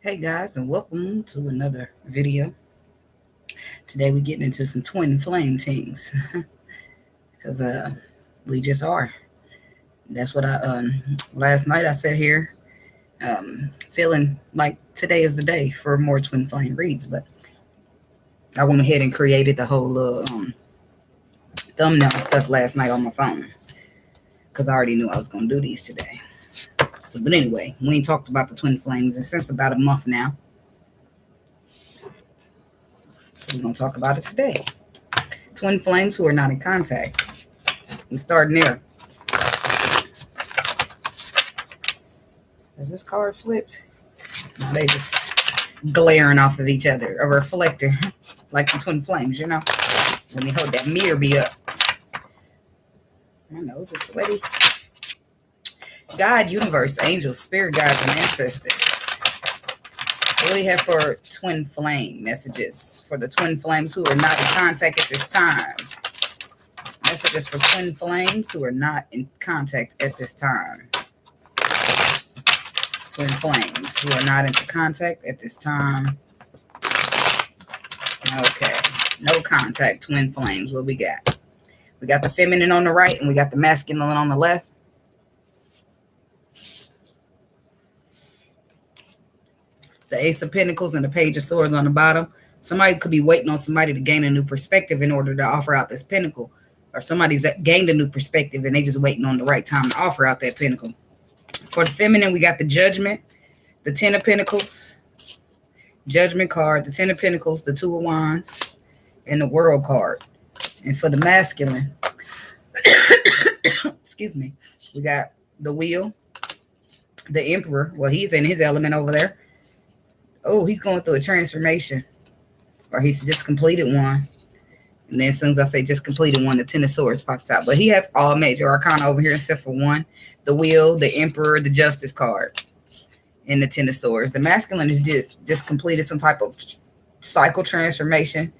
Hey guys, and welcome to another video. Today we're getting into some twin flame things because we just are. That's what I last night I sat here feeling like today is the day for more twin flame reads, but I went ahead and created the whole thumbnail and stuff last night on my phone because I already knew I was gonna do these today. So, but anyway, we ain't talked about the twin flames since about a month now. So we're going to talk about it today. Twin flames who are not in contact. I'm starting there. Is this card flipped? No, they just glaring off of each other. A reflector. Like the twin flames, you know. When they hold that mirror be up. My nose is sweaty. God, universe, angels, spirit guides, and ancestors. What do we have for twin flame messages? For the twin flames who are not in contact at this time. Messages for twin flames who are not in contact at this time. Twin flames who are not in contact at this time. Okay. No contact, twin flames. What we got? We got the feminine on the right and we got the masculine on the left. The Ace of Pentacles and the Page of Swords on the bottom. Somebody could be waiting on somebody to gain a new perspective in order to offer out this pentacle. Or somebody's gained a new perspective and they just waiting on the right time to offer out that pentacle. For the feminine, we got the Judgment, the Ten of Pentacles, Judgment card, the Ten of Pentacles, the Two of Wands, and the World card. And for the masculine, excuse me, we got the Wheel, the Emperor. Well, he's in his element over there. Oh, he's going through a transformation. Or he's just completed one. And then as soon as I say just completed one, the Ten of Swords pops out. But he has all major arcana over here except for one. The Wheel, the Emperor, the Justice card. And the Ten of Swords. The masculine is just completed some type of cycle transformation.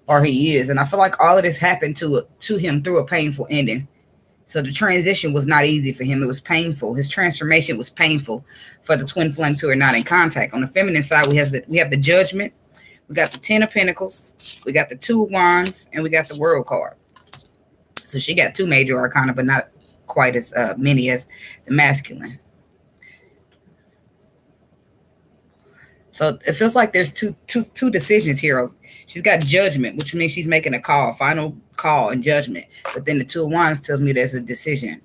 Or he is. And I feel like all of this happened to him through a painful ending. So the transition was not easy for him. It was painful. His transformation was painful for the twin flames who are not in contact. On the feminine side, we have the Judgment. We got the Ten of Pentacles. We got the Two of Wands. And we got the World card. So she got two major arcana, but not quite as many as the masculine. So it feels like there's two decisions here. She's got Judgment, which means she's making a call, final call and judgment. But then the Two of Wands tells me there's a decision.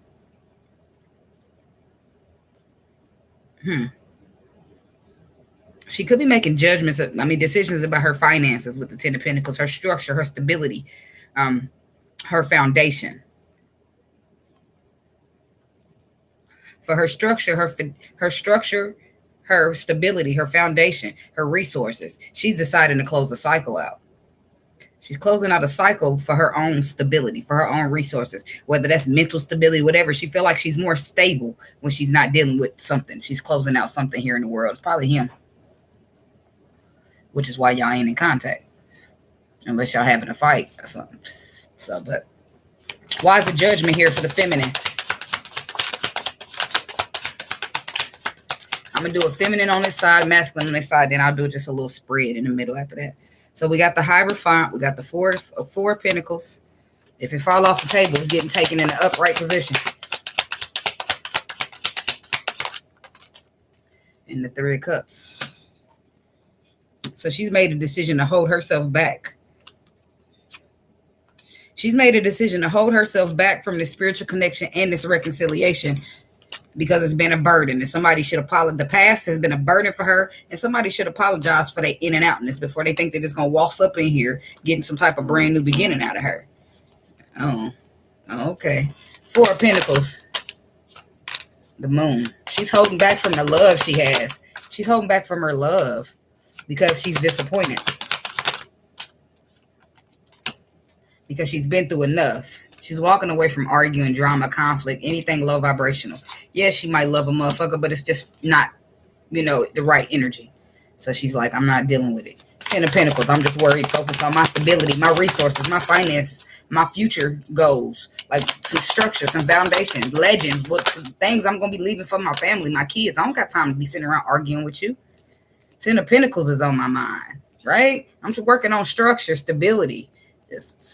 She could be making decisions about her finances with the Ten of Pentacles, her structure, her stability, her foundation. For her structure, her stability, her foundation, her resources. She's deciding to close the cycle out. She's closing out a cycle for her own stability, for her own resources, whether that's mental stability, whatever. She feels like she's more stable when she's not dealing with something. She's closing out something here in the world. It's probably him, which is why y'all ain't in contact, unless y'all having a fight or something. So, but why is the Judgment here for the feminine? I'm going to do a feminine on this side, masculine on this side. Then I'll do just a little spread in the middle after that. So we got the Hierophant. We got the Four of Pentacles. If it fall off the table, it's getting taken in an upright position. And the Three of Cups. So she's made a decision to hold herself back. She's made a decision to hold herself back from this spiritual connection and this reconciliation. Because it's been a burden and somebody should apologize. The past has been a burden for her and somebody should apologize for their in and outness before they think they're just going to waltz up in here getting some type of brand new beginning out of her. Oh, okay. Four of Pentacles. The Moon. She's holding back from the love she has. She's holding back from her love because she's disappointed. Because she's been through enough. She's walking away from arguing, drama, conflict, anything low vibrational. Yes, she might love a motherfucker, but it's just not, the right energy. So she's like, I'm not dealing with it. Ten of Pentacles. I'm just worried, focused on my stability, my resources, my finances, my future goals, like some structure, some foundation, legends, what things I'm going to be leaving for my family, my kids. I don't got time to be sitting around arguing with you. Ten of Pentacles is on my mind, right? I'm just working on structure, stability.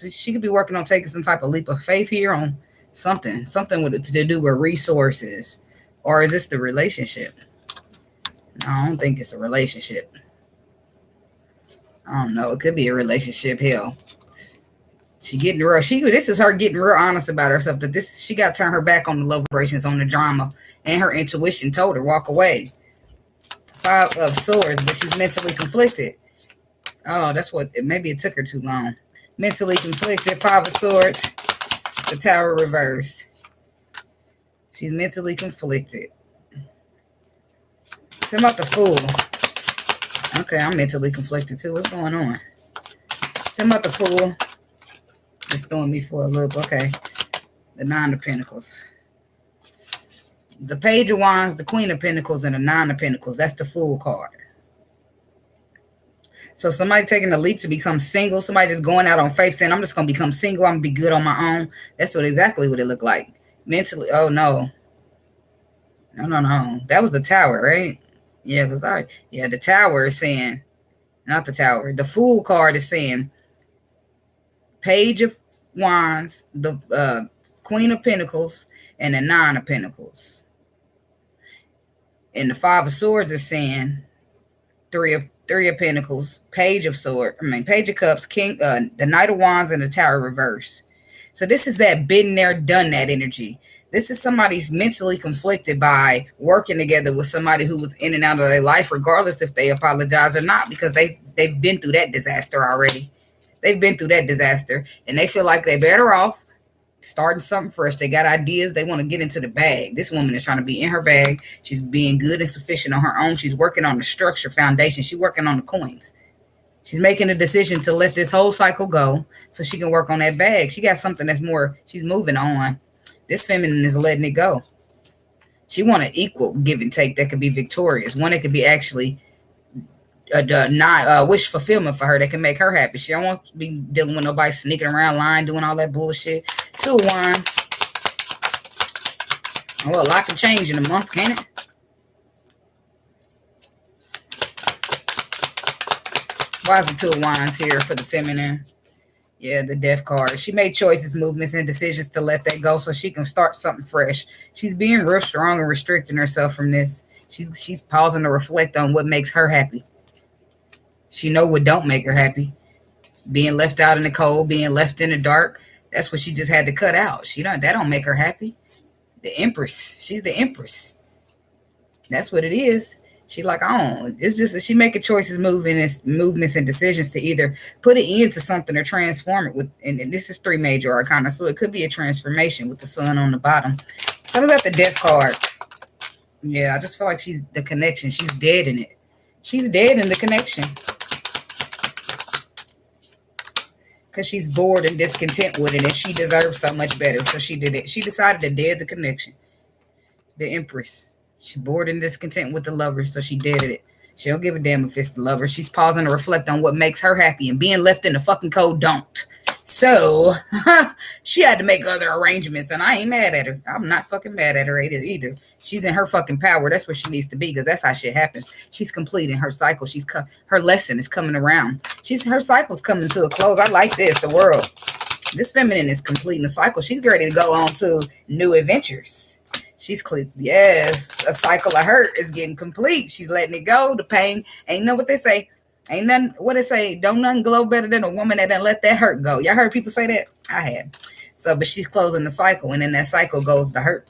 She could be working on taking some type of leap of faith here on something with to do with resources. Or is this the relationship? No, I don't think it's a relationship. I don't know. It could be a relationship. Hell, she getting real. This is her getting real honest about herself. That she got to turn her back on the love vibrations, on the drama, and her intuition told her walk away. 5 of Swords, but she's mentally conflicted. Oh, that's what. Maybe it took her too long. Mentally conflicted. 5 of Swords. The Tower reverse. She's mentally conflicted. Tell me about the Fool. Okay, I'm mentally conflicted too. What's going on? Tell me about the Fool. It's throwing me for a loop. Okay. The 9 of Pentacles. The Page of Wands, the Queen of Pentacles, and the 9 of Pentacles. That's the Fool card. So somebody taking a leap to become single. Somebody just going out on faith saying, I'm just going to become single. I'm going to be good on my own. That's exactly what it looked like. Mentally. Oh, no. No. That was the Tower, right? Yeah, because the Tower is saying, not the Tower. The Fool card is saying, Page of Wands, the Queen of Pentacles, and the 9 of Pentacles. And the 5 of Swords is saying 3 of Pentacles, Page of Cups, King, the Knight of Wands, and the Tower reverse. So this is that been there, done that energy. This is somebody's mentally conflicted by working together with somebody who was in and out of their life, regardless if they apologize or not, because they've been through that disaster already. They've been through that disaster, and they feel like they're better off starting something fresh. They got ideas. They want to get into the bag. This woman is trying to be in her bag. She's being good and sufficient on her own. She's working on the structure foundation. She's working on the coins. She's making a decision to let this whole cycle go so she can work on that bag. She got something that's more, she's moving on. This feminine is letting it go. She want an equal give and take that could be victorious. One that could be actually wish fulfillment for her that can make her happy. She don't want to be dealing with nobody sneaking around, lying, doing all that bullshit. 2 of Wands. Well, a lot can change in a month, can't it? Why is the 2 of Wands here for the feminine? Yeah, the Death card. She made choices, movements, and decisions to let that go so she can start something fresh. She's being real strong and restricting herself from this. She's pausing to reflect on what makes her happy. She know what don't make her happy. Being left out in the cold, being left in the dark. That's what she just had to cut out. That don't make her happy. The Empress. She's the Empress. That's what it is. She like, oh, it's just she making choices, movements, and decisions to either put it into something or transform it with. And this is 3 major arcana, so it could be a transformation with the sun on the bottom. Something about the Death card. Yeah, I just feel like she's the connection. She's dead in it. She's dead in the connection. Because she's bored and discontent with it, and she deserves so much better. So she did it. She decided to dead the connection. The Empress. She's bored and discontent with the lover, so she deaded it. She don't give a damn if it's the lover. She's pausing to reflect on what makes her happy, and being left in the fucking cold don't. So she had to make other arrangements, and I ain't mad at her. I'm not fucking mad at her either. She's in her fucking power. That's where she needs to be, because that's how shit happens. She's completing her cycle. Her lesson is coming around. Her cycle's coming to a close. I like this. The world. This feminine is completing the cycle. She's ready to go on to new adventures. She's clear. Yes, a cycle of hurt is getting complete. She's letting it go. The pain ain't know what they say. Ain't nothing, what they say, don't nothing glow better than a woman that done let that hurt go. Y'all heard people say that? I have. So, but she's closing the cycle, and in that cycle goes the hurt,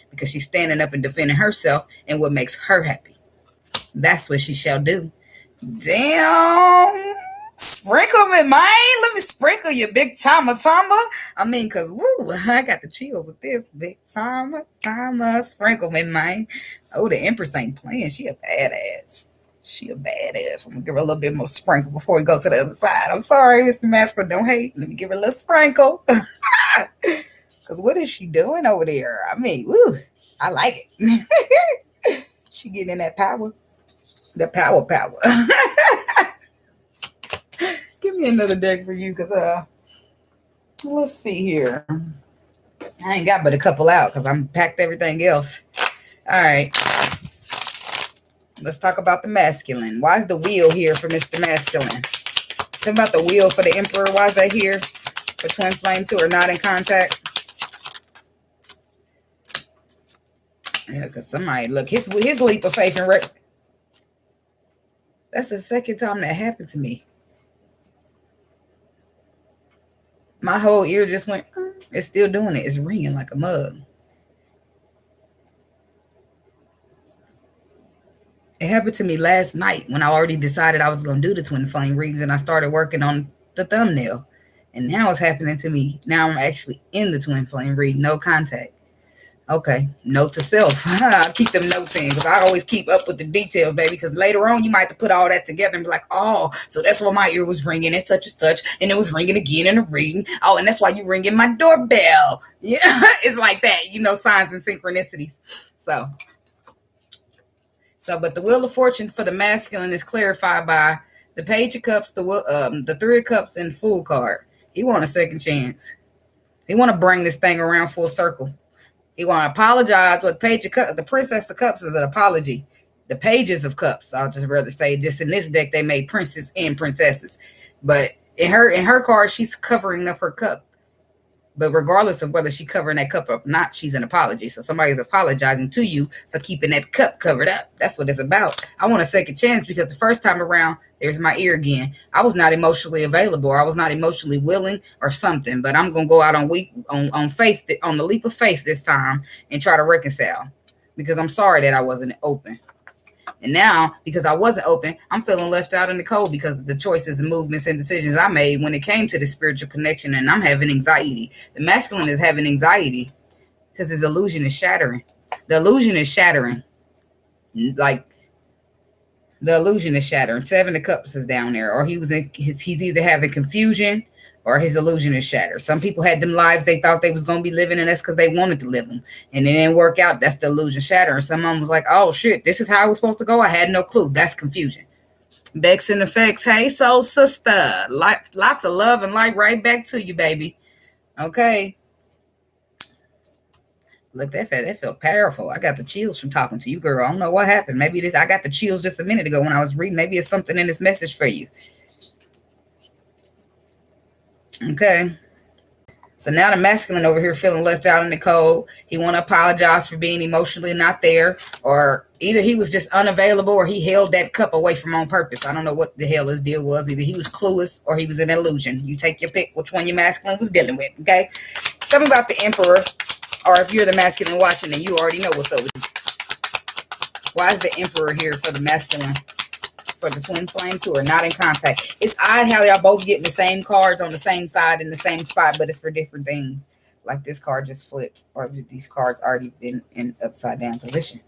because she's standing up and defending herself and what makes her happy. That's what she shall do. Damn. Sprinkle me, man. Let me sprinkle you, big timer. I mean, because, woo, I got the chills with this. Big timer. Sprinkle me, man. Oh, the Empress ain't playing. She a badass. She a badass. I'm going to give her a little bit more sprinkle before we go to the other side. I'm sorry, Mr. Masculine. Don't hate. Let me give her a little sprinkle. Because what is she doing over there? I mean, woo, I like it. She getting in that power. The power. Give me another deck for you, because, let's see here. I ain't got but a couple out because I'm packed everything else. All right. Let's talk about the masculine. Why is the wheel here for Mr. Masculine? Talk about the wheel for the Emperor. Why is that here for twin flames who are not in contact? Yeah, because somebody, look, his leap of faith and that's the second time that happened to me. My whole ear just went, it's still doing it. It's ringing like a mug. It happened to me last night when I already decided I was going to do the twin flame readings, and I started working on the thumbnail. And now it's happening to me. Now I'm actually in the twin flame reading, no contact. Okay, note to self. I'll keep them notes in because I always keep up with the details, baby, because later on you might have to put all that together and be like, oh, so that's why my ear was ringing and such and such, and it was ringing again in the reading. Oh, and that's why you ringing my doorbell. Yeah, it's like that, signs and synchronicities. But the Wheel of Fortune for the masculine is clarified by the Page of Cups, the Three of Cups, and Fool card. He want a second chance. He want to bring this thing around full circle. He want to apologize. Look, Page of Cups, the Princess of Cups is an apology. The Pages of Cups, I'll just rather say, just in this deck, they made princes and princesses. But in her card, she's covering up her cup. But regardless of whether she's covering that cup up or not, she's an apology. So somebody's apologizing to you for keeping that cup covered up. That's what it's about. I want a second chance because the first time around, there's my ear again. I was not emotionally available. Or I was not emotionally willing or something. But I'm going to go out on faith, on the leap of faith this time and try to reconcile. Because I'm sorry that I wasn't open. And now, because I wasn't open, I'm feeling left out in the cold because of the choices and movements and decisions I made when it came to the spiritual connection, and I'm having anxiety. The masculine is having anxiety because his illusion is shattering. The illusion is shattering. Like, the illusion is shattering. Seven of Cups is down there. Or he's either having confusion or his illusion is shattered. Some people had them lives they thought they was going to be living, and that's because they wanted to live them. And it didn't work out. That's the illusion shattering. Some of them was like, oh, shit, this is how it was supposed to go. I had no clue. That's confusion. Bex and Effects. Hey, soul sister. Lots of love and light right back to you, baby. Okay. Look, that felt powerful. I got the chills from talking to you, girl. I don't know what happened. Maybe I got the chills just a minute ago when I was reading. Maybe it's something in this message for you. Okay. So now the masculine over here feeling left out in the cold. He want to apologize for being emotionally not there, or either he was just unavailable or he held that cup away from on purpose. I don't know what the hell his deal was. Either he was clueless or he was an illusion. You take your pick which one your masculine was dealing with, okay? Something about the Emperor, or if you're the masculine watching, then you already know what's up with you. Why is the Emperor here for the masculine? For the twin flames who are not in contact. It's odd how y'all both getting the same cards on the same side in the same spot, but it's for different things. Like this card just flips, or these cards already been in upside down position.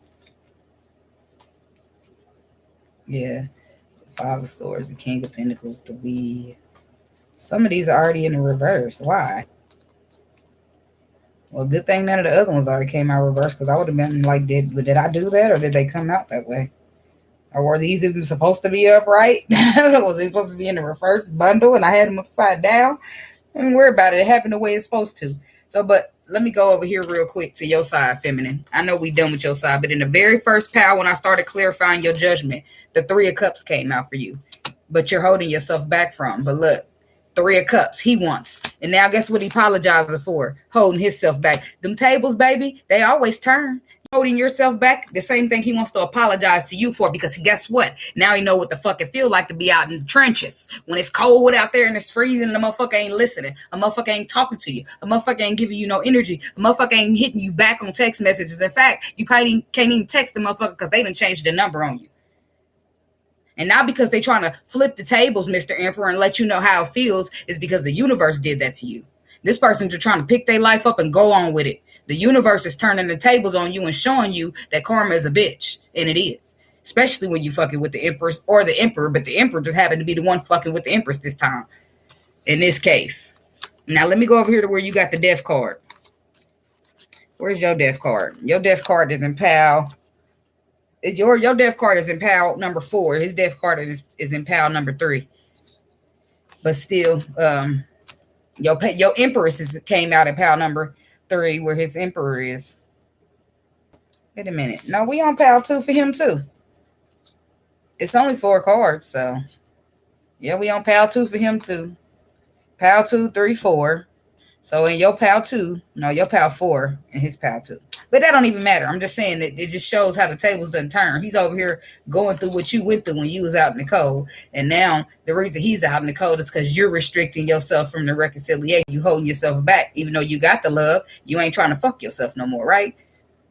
Yeah. Five of Swords, the King of Pentacles, the Wheel. Some of these are already in the reverse. Why? Well, good thing none of the other ones already came out reverse, because I would have been like, did I do that, or did they come out that way? Or were these even supposed to be upright? Was they supposed to be in the reverse bundle and I had them upside down? Don't worry about it. It happened the way it's supposed to. So, but let me go over here real quick to your side, feminine. I know we done with your side, but in the very first pile, when I started clarifying your judgment, the Three of Cups came out for you. But you're holding yourself back from. But look, Three of Cups, he wants. And now guess what he apologizing for? Holding himself back. Them tables, baby, they always turn. Holding yourself back, the same thing he wants to apologize to you for, because guess what? Now you know what the fuck it feel like to be out in the trenches when it's cold out there and it's freezing and the motherfucker ain't listening. A motherfucker ain't talking to you. A motherfucker ain't giving you no energy. A motherfucker ain't hitting you back on text messages. In fact, you probably can't even text the motherfucker because they done changed the number on you. And not because they trying to flip the tables, Mr. Emperor, and let you know how it feels, is because the universe did that to you. This person's just trying to pick their life up and go on with it. The universe is turning the tables on you and showing you that karma is a bitch. And it is. Especially when you fucking with the Empress or the Emperor. But the Emperor just happened to be the one fucking with the Empress this time. In this case. Now let me go over here to where you got the Death card. Where's your Death card? Your Death card is in pile. Your Death card is in pile number 4. His Death card is in pile number 3. But still, your Empress came out in pile number 3 where his Emperor is. Wait a minute. No, we on pile 2 for him too. It's only 4 cards, so yeah, we on pile 2 for him too. Pile 2, 3, 4. So in your pile 2, no, your pile 4 and his pile 2. But that don't even matter. I'm just saying that it just shows how the tables done turn. He's over here going through what you went through when you was out in the cold. And now the reason he's out in the cold is because you're restricting yourself from the reconciliation. You holding yourself back. Even though you got the love, you ain't trying to fuck yourself no more, right?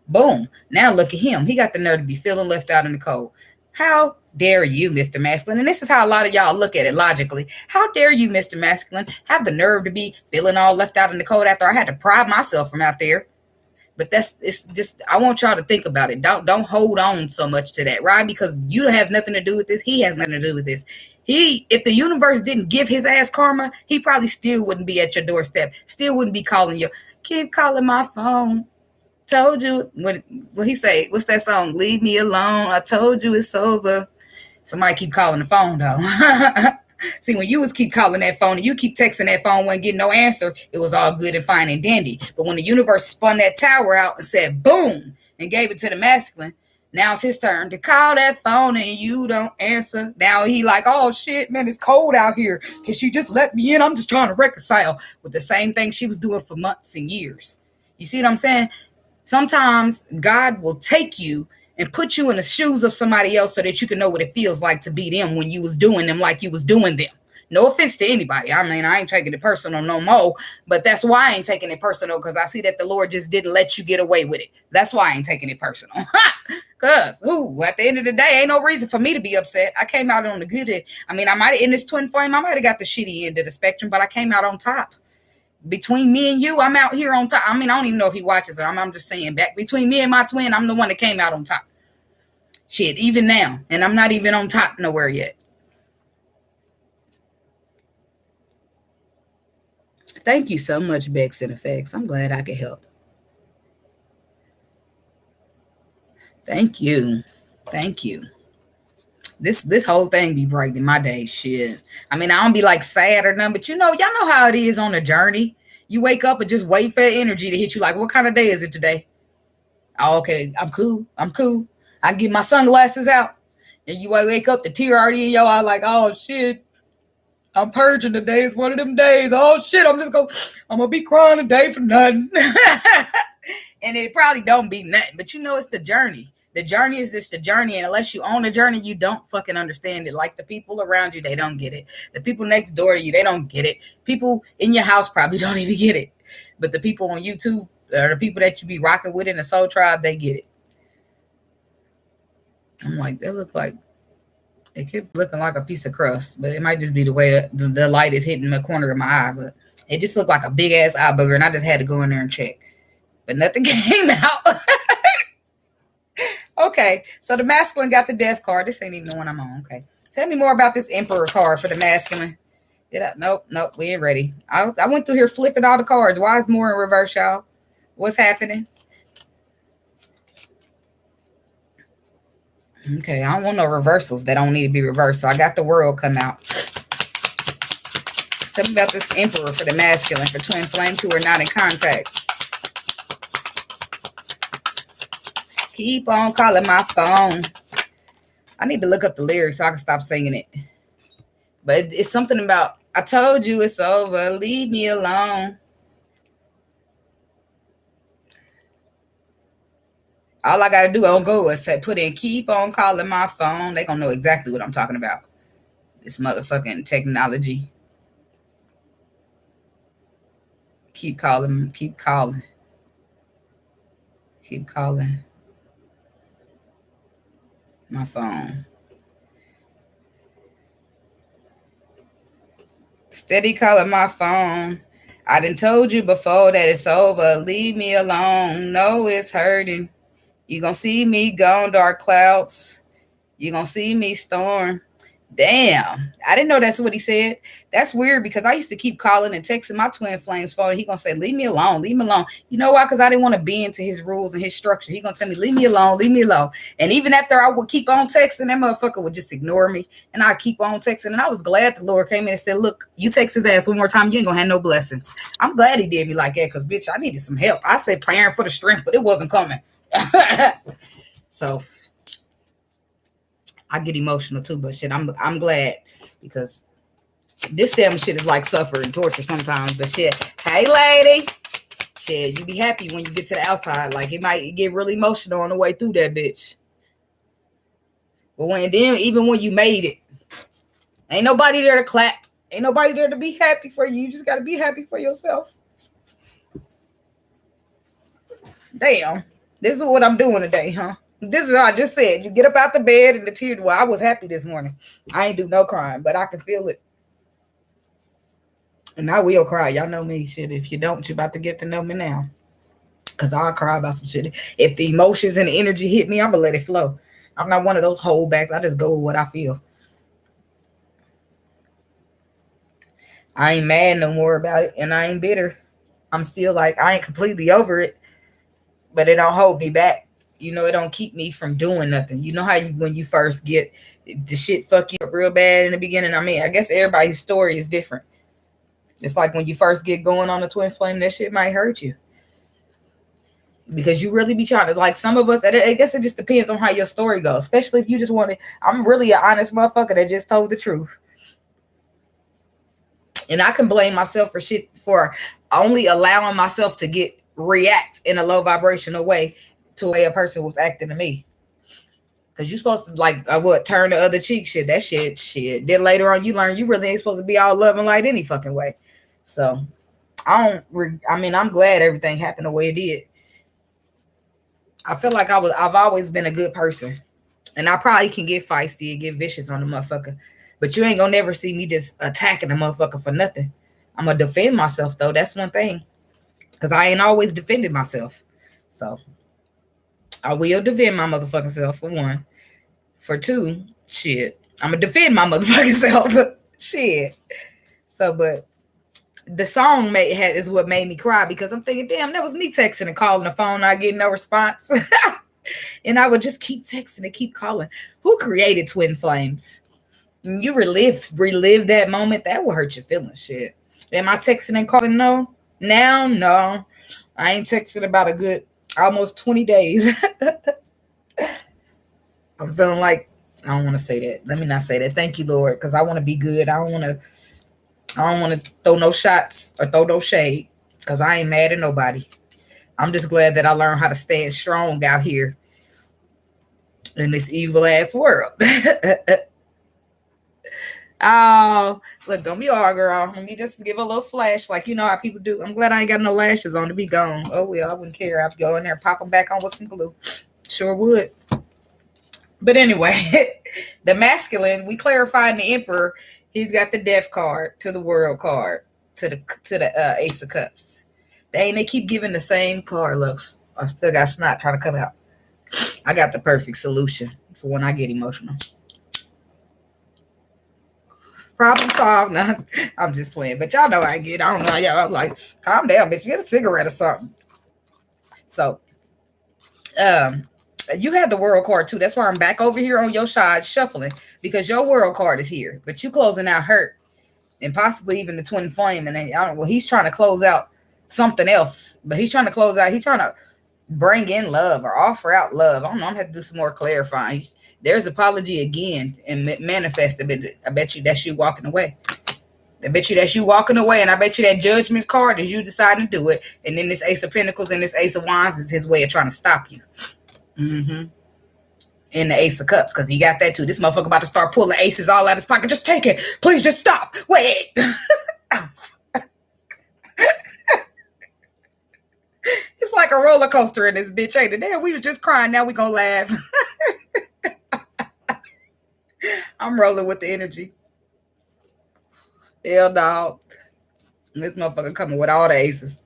Boom. Now look at him. He got the nerve to be feeling left out in the cold. How dare you, Mr. Masculine? And this is how a lot of y'all look at it logically. How dare you, Mr. Masculine, have the nerve to be feeling all left out in the cold after I had to pry myself from out there? But it's just, I want y'all to think about it. Don't hold on so much to that, right? Because you have nothing to do with this. He has nothing to do with this. If the universe didn't give his ass karma, he probably still wouldn't be at your doorstep. Still wouldn't be calling you. Keep calling my phone. Told you what he say? What's that song? Leave me alone. I told you it's over. Somebody keep calling the phone though. See, when you was keep calling that phone and you keep texting that phone, wasn't getting no answer, it was all good and fine and dandy. But when the universe spun that tower out and said boom and gave it to the masculine, now it's his turn to call that phone and you don't answer. Now he like, oh shit, man, it's cold out here. Can she just let me in? I'm just trying to reconcile with the same thing she was doing for months and years. You see what I'm saying? Sometimes God will take you and put you in the shoes of somebody else so that you can know what it feels like to be them when you was doing them like you was doing them. No offense to anybody. I mean, I ain't taking it personal no more, but that's why I ain't taking it personal, because I see that the Lord just didn't let you get away with it. That's why I ain't taking it personal. Because, at the end of the day, ain't no reason for me to be upset. I came out on the good end. I mean, I might have, in this twin flame, I might have got the shitty end of the spectrum, but I came out on top. Between me and you, I'm out here on top. I mean, I don't even know if he watches it. I'm just saying, back between me and my twin, I'm the one that came out on top. Shit, even now. And I'm not even on top nowhere yet. Thank you so much, Bex and Effects. I'm glad I could help. Thank you. Thank you. This whole thing be brightening my day. Shit. I mean, I don't be like sad or nothing, but y'all know how it is on a journey. You wake up and just wait for energy to hit you. Like, what kind of day is it today? Oh, okay, I'm cool. I get my sunglasses out. And you wake up, the tear already in your eye, like, oh shit, I'm purging today. It's one of them days. Oh shit, I'm gonna be crying today for nothing. And it probably don't be nothing, but it's the journey. The journey is just the journey, and unless you own the journey, you don't fucking understand it. Like the people around you, they don't get it. The people next door to you, they don't get it. People in your house probably don't even get it. But the people on YouTube, or the people that you be rocking with in the soul tribe, they get it. I'm like, they look like, it kept looking like a piece of crust, but it might just be the way that the light is hitting the corner of my eye. But it just looked like a big ass eye booger, and I just had to go in there and check. But nothing came out. Okay, so the masculine got the death card. This ain't even the one I'm on. Okay, tell me more about this emperor card for the masculine. Nope, we ain't ready. I went through here flipping all the cards. Why is more in reverse, y'all? What's happening? Okay, I don't want no reversals that don't need to be reversed. So I got the world come out. Tell me about this emperor for the masculine, for twin flames who are not in contact. Keep on calling my phone. I need to look up the lyrics so I can stop singing it. But it's something about, I told you it's over. Leave me alone. All I got to do on go is put in keep on calling my phone. They going to know exactly what I'm talking about. This motherfucking technology. Keep calling. Keep calling. Keep calling. My phone. Steady calling my phone. I done told you before that it's over. Leave me alone. No, it's hurting. You gonna see me gone, dark clouds. You gonna see me storm. Damn. I didn't know that's what he said. That's weird, because I used to keep calling and texting my twin flames phone. He gonna say, leave me alone, leave me alone. You know why? Because I didn't want to be into his rules and his structure. He gonna tell me, leave me alone, leave me alone. And even after I would keep on texting, that motherfucker would just ignore me. And I keep on texting. And I was glad the Lord came in and said, look, you text his ass one more time, you ain't gonna have no blessings. I'm glad he did me like that, because bitch, I needed some help. I said praying for the strength, but it wasn't coming. So I get emotional too, but shit, I'm glad because this damn shit is like suffering torture sometimes. But shit, hey lady, shit, you be happy when you get to the outside. Like it might get really emotional on the way through that bitch. But even when you made it, ain't nobody there to clap. Ain't nobody there to be happy for you. You just gotta be happy for yourself. Damn, this is what I'm doing today, huh? This is what I just said. You get up out the bed and the tears. Well, I was happy this morning. I ain't do no crying, but I can feel it. And I will cry. Y'all know me. Shit, if you don't, you about to get to know me now. Because I'll cry about some shit. If the emotions and the energy hit me, I'm going to let it flow. I'm not one of those holdbacks. I just go with what I feel. I ain't mad no more about it. And I ain't bitter. I'm still like, I ain't completely over it. But it don't hold me back. You know, it don't keep me from doing nothing. You know how when you first get the shit fuck you up real bad in the beginning? I mean, I guess everybody's story is different. It's like when you first get going on a twin flame, that shit might hurt you. Because you really be trying to, like some of us, I guess it just depends on how your story goes. Especially if you just want to, I'm really an honest motherfucker that just told the truth. And I can blame myself for shit, for only allowing myself to react in a low vibrational way to the way a person was acting to me. Because you're supposed to like turn the other cheek, shit. That shit. Then later on you learn you really ain't supposed to be all love and light any fucking way. So I'm glad everything happened the way it did. I feel like I've always been a good person. And I probably can get feisty and get vicious on the motherfucker. But you ain't gonna never see me just attacking the motherfucker for nothing. I'm gonna defend myself though. That's one thing. Because I ain't always defended myself. So I will defend my motherfucking self for one. For two, shit. I'm going to defend my motherfucking self. Shit. So, but the song is what made me cry because I'm thinking, damn, that was me texting and calling the phone, not getting no response. And I would just keep texting and keep calling. Who created twin flames? You relive that moment, that will hurt your feelings, shit. Am I texting and calling? No. Now, no. I ain't texting about a good almost 20 days. I'm feeling like I don't want to say that. Let me not say that. Thank you, Lord, because I want to be good. I don't want to throw no shots or throw no shade because I ain't mad at nobody. I'm just glad that I learned how to stand strong out here in this evil ass world. Oh, look, don't be all girl. Let me just give a little flash like you know how people do. I'm glad I ain't got no lashes on to be gone. Oh, well, I wouldn't care. I'd go in there, pop them back on with some glue. Sure would. But anyway, the masculine, we clarified in the Emperor, he's got the Death card to the World card to the Ace of Cups. They keep giving the same card looks. I still got snot trying to come out. I got the perfect solution for when I get emotional. Problem solved. Nah, I'm just playing. But y'all know I get. I don't know. Y'all, I'm like, calm down, bitch. Get a cigarette or something. So, you had the World card too. That's why I'm back over here on your side shuffling because your World card is here. But you closing out hurt and possibly even the twin flame. And then, I don't know. Well, he's trying to close out something else. But he's trying to close out. He's trying to bring in love or offer out love. I don't know. I'm going to have to do some more clarifying. There's apology again and manifest. I bet you that's you walking away. I bet you that's you walking away. And I bet you that judgment card is you deciding to do it. And then this Ace of Pentacles and this Ace of Wands is his way of trying to stop you. Mm-hmm. And the Ace of Cups, because he got that too. This motherfucker about to start pulling aces all out of his pocket. Just take it. Please just stop. Wait. It's like a roller coaster in this bitch, ain't it? Damn, we was just crying. Now we gonna laugh. I'm rolling with the energy. Hell, dog. This motherfucker coming with all the aces.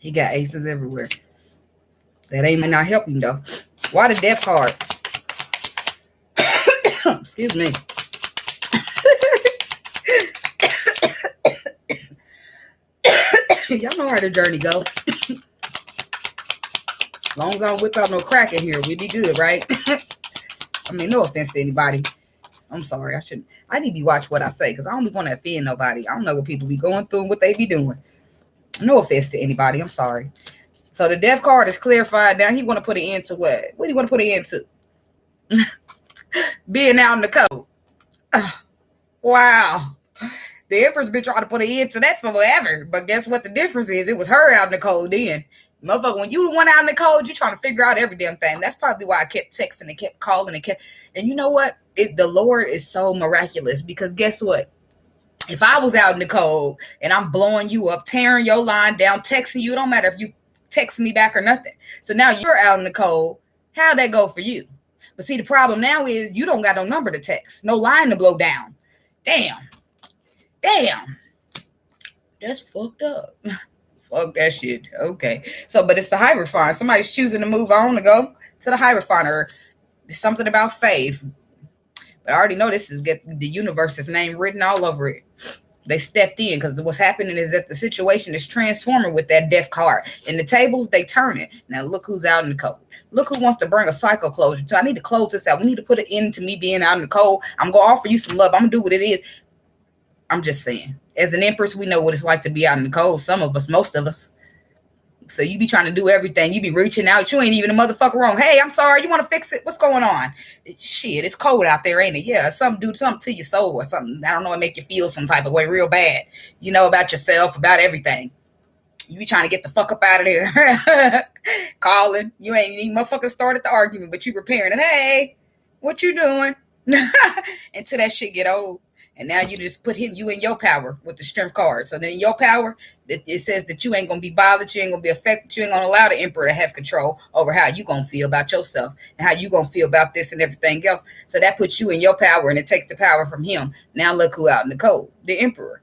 He got aces everywhere. That ain't not helping though. Why the Death card? Excuse me. Y'all know how the journey go. As long as I don't whip out no crack in here, we be good, right? I mean, no offense to anybody. I'm sorry. I need to watch what I say because I don't want to offend nobody. I don't know what people be going through and what they be doing. No offense to anybody. I'm sorry. So the Death card is clarified. Now he want to put an end to what? What do you want to put an end to? being out in the cold. Wow. The Empress been trying to put an end to that for forever. But guess what the difference is? It was her out in the cold then. Motherfucker, when you the one out in the cold, you're trying to figure out every damn thing. That's probably why I kept texting and kept calling and kept. And you know what? The Lord is so miraculous because guess what? If I was out in the cold and I'm blowing you up, tearing your line down, texting you, it don't matter if you text me back or nothing. So now you're out in the cold. How'd that go for you? But see, the problem now is you don't got no number to text, no line to blow down. Damn. That's fucked up. Fuck that shit. Okay. So, but it's the Hierophant. Somebody's choosing to move on to go to the Hierophant, or something about faith. But I already know this is get the universe's name written all over it. They stepped in because what's happening is that the situation is transforming with that death card. And the tables, they turn it. Now look who's out in the cold. Look who wants to bring a cycle closure. So I need to close this out. We need to put an end to me being out in the cold. I'm going to offer you some love. I'm going to do what it is. I'm just saying. As an Empress, we know what it's like to be out in the cold. Some of us, most of us. So you be trying to do everything. You be reaching out. You ain't even a motherfucker wrong. Hey, I'm sorry. You want to fix it? What's going on? Shit, it's cold out there, ain't it? Yeah, do something to your soul or something. I don't know. It make you feel some type of way real bad. You know, about yourself, about everything. You be trying to get the fuck up out of there. Calling. You ain't even motherfucker started the argument, but you repairing it. Hey, what you doing? Until that shit get old. And now you just put you in your power with the strength card. So then in your power, it says that you ain't going to be bothered. You ain't going to be affected. You ain't going to allow the Emperor to have control over how you going to feel about yourself and how you going to feel about this and everything else. So that puts you in your power and it takes the power from him. Now look who out in the cold, the Emperor.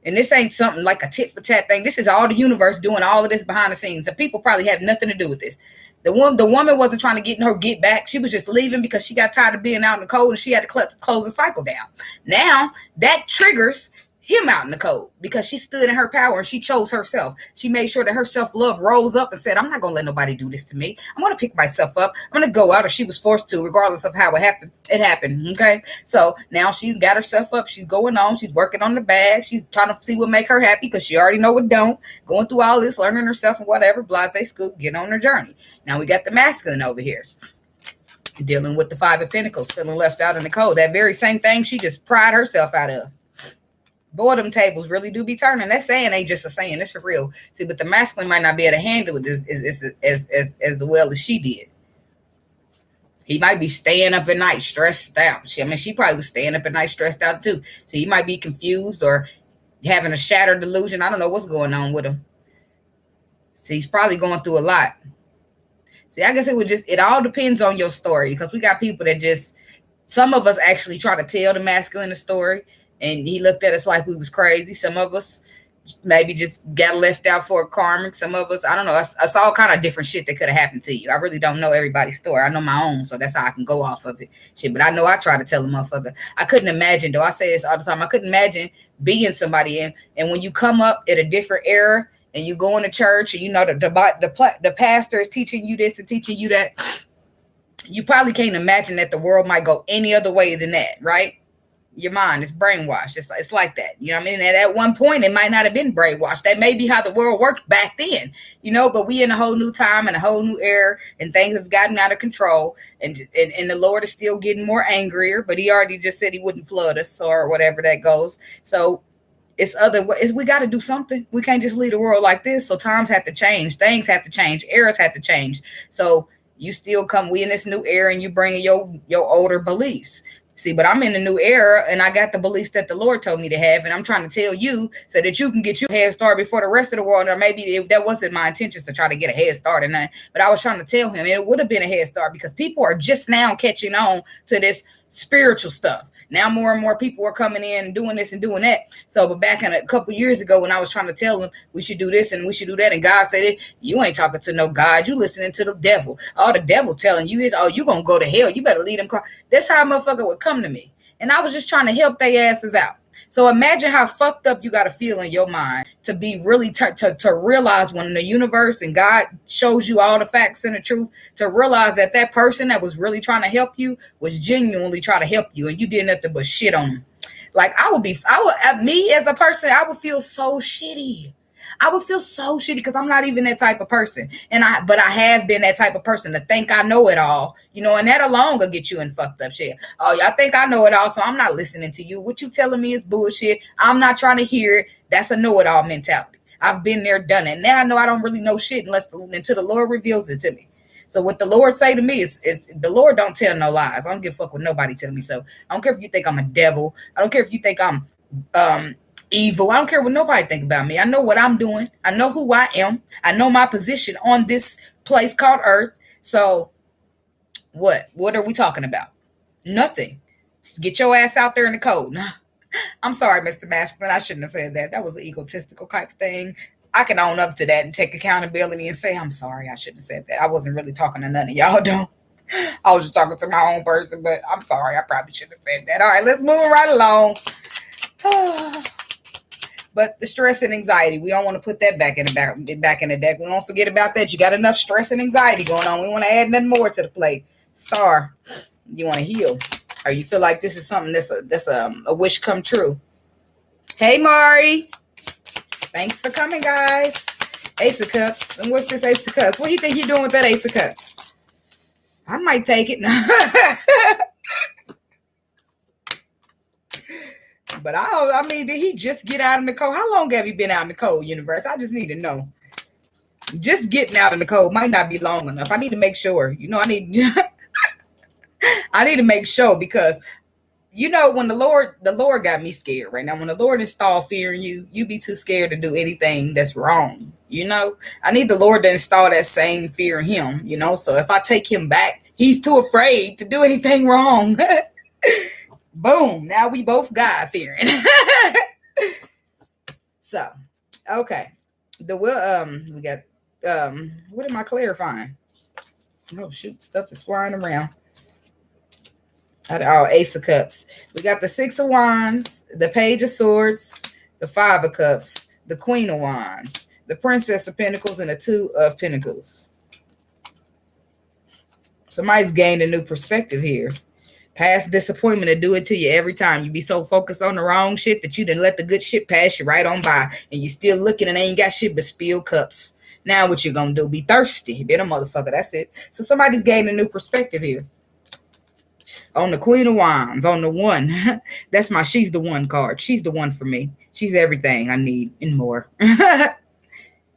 And this ain't something like a tit for tat thing. This is all the universe doing all of this behind the scenes. The people probably have nothing to do with this. The woman wasn't trying to get back. She was just leaving because she got tired of being out in the cold and she had to close the cycle down. Now that triggers him out in the cold because she stood in her power and she chose herself. She made sure that her self-love rose up and said, I'm not going to let nobody do this to me. I'm going to pick myself up. I'm going to go out, or she was forced to, regardless of how it happened. It happened. Okay. So now she got herself up. She's going on. She's working on the bag. She's trying to see what make her happy because she already know what don't. Going through all this, learning herself and whatever, blase school, get on her journey. Now we got the masculine over here. Dealing with the Five of Pentacles, feeling left out in the cold. That very same thing she just pried herself out of. Boy, them tables really do be turning. That saying ain't just a saying. It's for real. See, but the masculine might not be able to handle it as well as she did. He might be staying up at night stressed out. She probably was staying up at night stressed out too. So he might be confused or having a shattered delusion. I don't know what's going on with him. So he's probably going through a lot. See, I guess it all depends on your story, because we got people that some of us actually try to tell the masculine a story. And he looked at us like we was crazy. Some of us maybe just got left out for a karmic. Some of us, I don't know. I saw all kind of different shit that could have happened to you. I really don't know everybody's story. I know my own, so that's how I can go off of it. Shit, but I know I try to tell a motherfucker. I couldn't imagine, though. I say this all the time. I couldn't imagine being somebody and when you come up at a different era and you go into church and you know the pastor is teaching you this and teaching you that, you probably can't imagine that the world might go any other way than that, right? Your mind is brainwashed. It's like that. You know what I mean? And at one point, it might not have been brainwashed. That may be how the world worked back then, but we in a whole new time and a whole new era, and things have gotten out of control. And the Lord is still getting more angrier, but he already just said he wouldn't flood us or whatever that goes. So it's other ways. We got to do something. We can't just leave the world like this. So times have to change. Things have to change. Eras have to change. So you still we in this new era and you bring your older beliefs. See, but I'm in a new era and I got the beliefs that the Lord told me to have. And I'm trying to tell you so that you can get your head start before the rest of the world. Or maybe that wasn't my intentions to try to get a head start or nothing. But I was trying to tell him it would have been a head start because people are just now catching on to this spiritual stuff. Now more and more people are coming in and doing this and doing that. So, but back in a couple years ago when I was trying to tell them we should do this and we should do that, and God said, you ain't talking to no God. You listening to the devil. All the devil telling you is, you going to go to hell. You better lead them. That's how a motherfucker would come to me. And I was just trying to help their asses out. So imagine how fucked up you got to feel in your mind to be really to realize when the universe and God shows you all the facts and the truth, to realize that person that was really trying to help you was genuinely trying to help you, and you did nothing but shit on them. Like me as a person, I would feel so shitty. I would feel so shitty because I'm not even that type of person. But I have been that type of person to think I know it all, and that alone will get you in fucked up shit. Oh, y'all think I know it all, so I'm not listening to you. What you telling me is bullshit. I'm not trying to hear it. That's a know-it-all mentality. I've been there, done it. Now I know I don't really know shit until the Lord reveals it to me. So what the Lord say to me is the Lord don't tell no lies. I don't give a fuck what nobody tell me. So I don't care if you think I'm a devil. I don't care if you think I'm evil. I don't care what nobody think about me. I know what I'm doing. I know who I am. I know my position on this place called Earth. So what are we talking about? Nothing. Just get your ass out there in the cold. I'm sorry, Mr. Masculine. I shouldn't have said that. That was an egotistical type thing. I can own up to that and take accountability and say, I'm sorry, I shouldn't have said that. I wasn't really talking to none of y'all, though. I was just talking to my own person, but I'm sorry. I probably shouldn't have said that. All right, let's move right along. But the stress and anxiety, we don't want to put that back in the deck. We don't forget about that. You got enough stress and anxiety going on. We want to add nothing more to the plate. Star, you want to heal, or you feel like this is something that's a wish come true. Hey, Mari. Thanks for coming, guys. Ace of Cups. And what's this Ace of Cups? What do you think you're doing with that Ace of Cups? I might take it. But I mean, did he just get out in the cold? How long have you been out in the cold, universe? I just need to know. Just getting out in the cold might not be long enough. I need to make sure. I need to make sure, because when the Lord got me scared right now. When the Lord install fear in you, you be too scared to do anything that's wrong. I need the Lord to install that same fear in him, so if I take him back, he's too afraid to do anything wrong. Boom. Now we both God fearing. So, okay. We got, what am I clarifying? Oh, shoot. Stuff is flying around. Ace of Cups. We got the Six of Wands, the Page of Swords, the Five of Cups, the Queen of Wands, the Princess of Pentacles, and the Two of Pentacles. Somebody's gained a new perspective here. Past disappointment to do it to you every time. You be so focused on the wrong shit that you didn't let the good shit pass you right on by. And you still looking and ain't got shit but spilled cups. Now what you gonna do? Be thirsty. Then a motherfucker. That's it. So somebody's gained a new perspective here. On the Queen of Wands, on the one. That's she's the one card. She's the one for me. She's everything I need and more.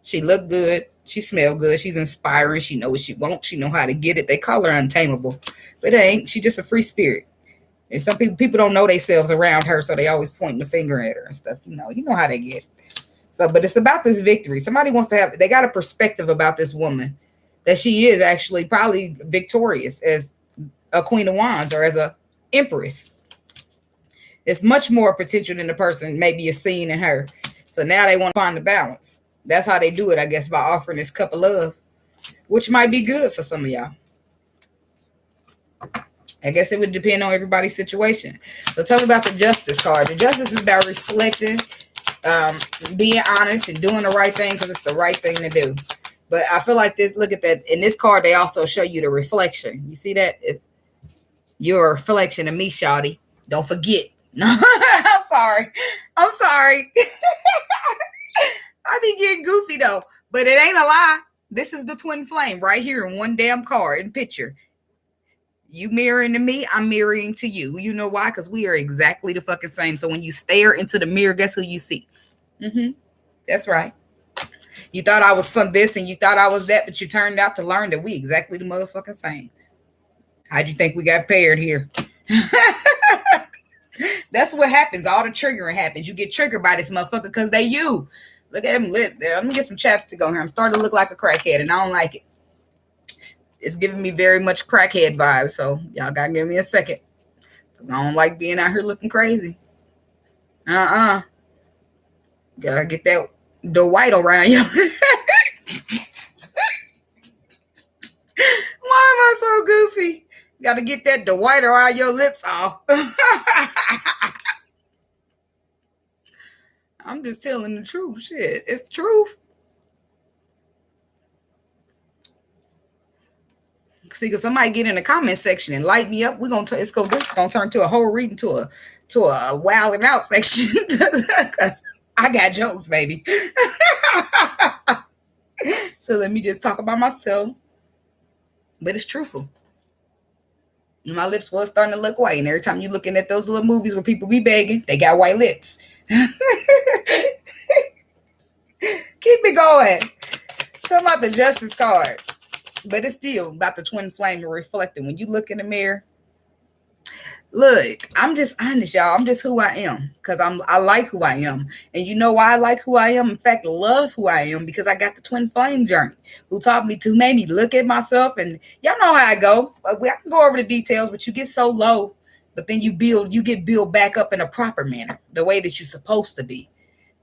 She look good. She smell good. She's inspiring. She know what she wants. She know how to get it. They call her untamable. But it ain't. She just a free spirit. And some people don't know themselves around her, so they always pointing the finger at her and stuff. You know how they get. So, but it's about this victory. Somebody wants to they got a perspective about this woman that she is actually probably victorious as a Queen of Wands or as a Empress. It's much more potential than the person maybe is seeing in her. So now they want to find the balance. That's how they do it, I guess, by offering this cup of love, which might be good for some of y'all. I guess it would depend on everybody's situation. So tell me about the Justice card. The Justice is about reflecting, being honest, and doing the right thing because it's the right thing to do. But I feel like this, look at that. In this card, they also show you the reflection. You see that? Your reflection of me, shawty. Don't forget. No, I'm sorry. I be getting goofy, though. But it ain't a lie. This is the twin flame right here in one damn card and picture. You mirroring to me, I'm mirroring to you. You know why? Because we are exactly the fucking same. So when you stare into the mirror, guess who you see? That's right. You thought I was some this and you thought I was that, but you turned out to learn that we exactly the motherfucking same. How'd you think we got paired here? That's what happens. All the triggering happens. You get triggered by this motherfucker because they you. Look at him lip there. Let me get some chapstick on here. I'm starting to look like a crackhead and I don't like it. It's giving me very much crackhead vibes, so y'all gotta give me a second. Cause I don't like being out here looking crazy. Gotta get the white around you. Why am I so goofy? Gotta get the white around your lips off. I'm just telling the truth. Shit, it's the truth. See, because somebody get in the comment section and light me up, this is gonna turn to a whole reading to a wilding out section. I got jokes, baby. So let me just talk about myself. But it's truthful. My lips was starting to look white. And every time you're looking at those little movies where people be begging, they got white lips. Keep it going. Talking about the justice card. But it's still about the twin flame and reflecting. When you look in the mirror, look, I'm just honest, y'all. I'm just who I am because I like who I am. And you know why I like who I am? In fact, love who I am because I got the twin flame journey who taught me to made me look at myself. And y'all know how I go. I can go over the details, but you get so low, but then you get built back up in a proper manner, the way that you're supposed to be.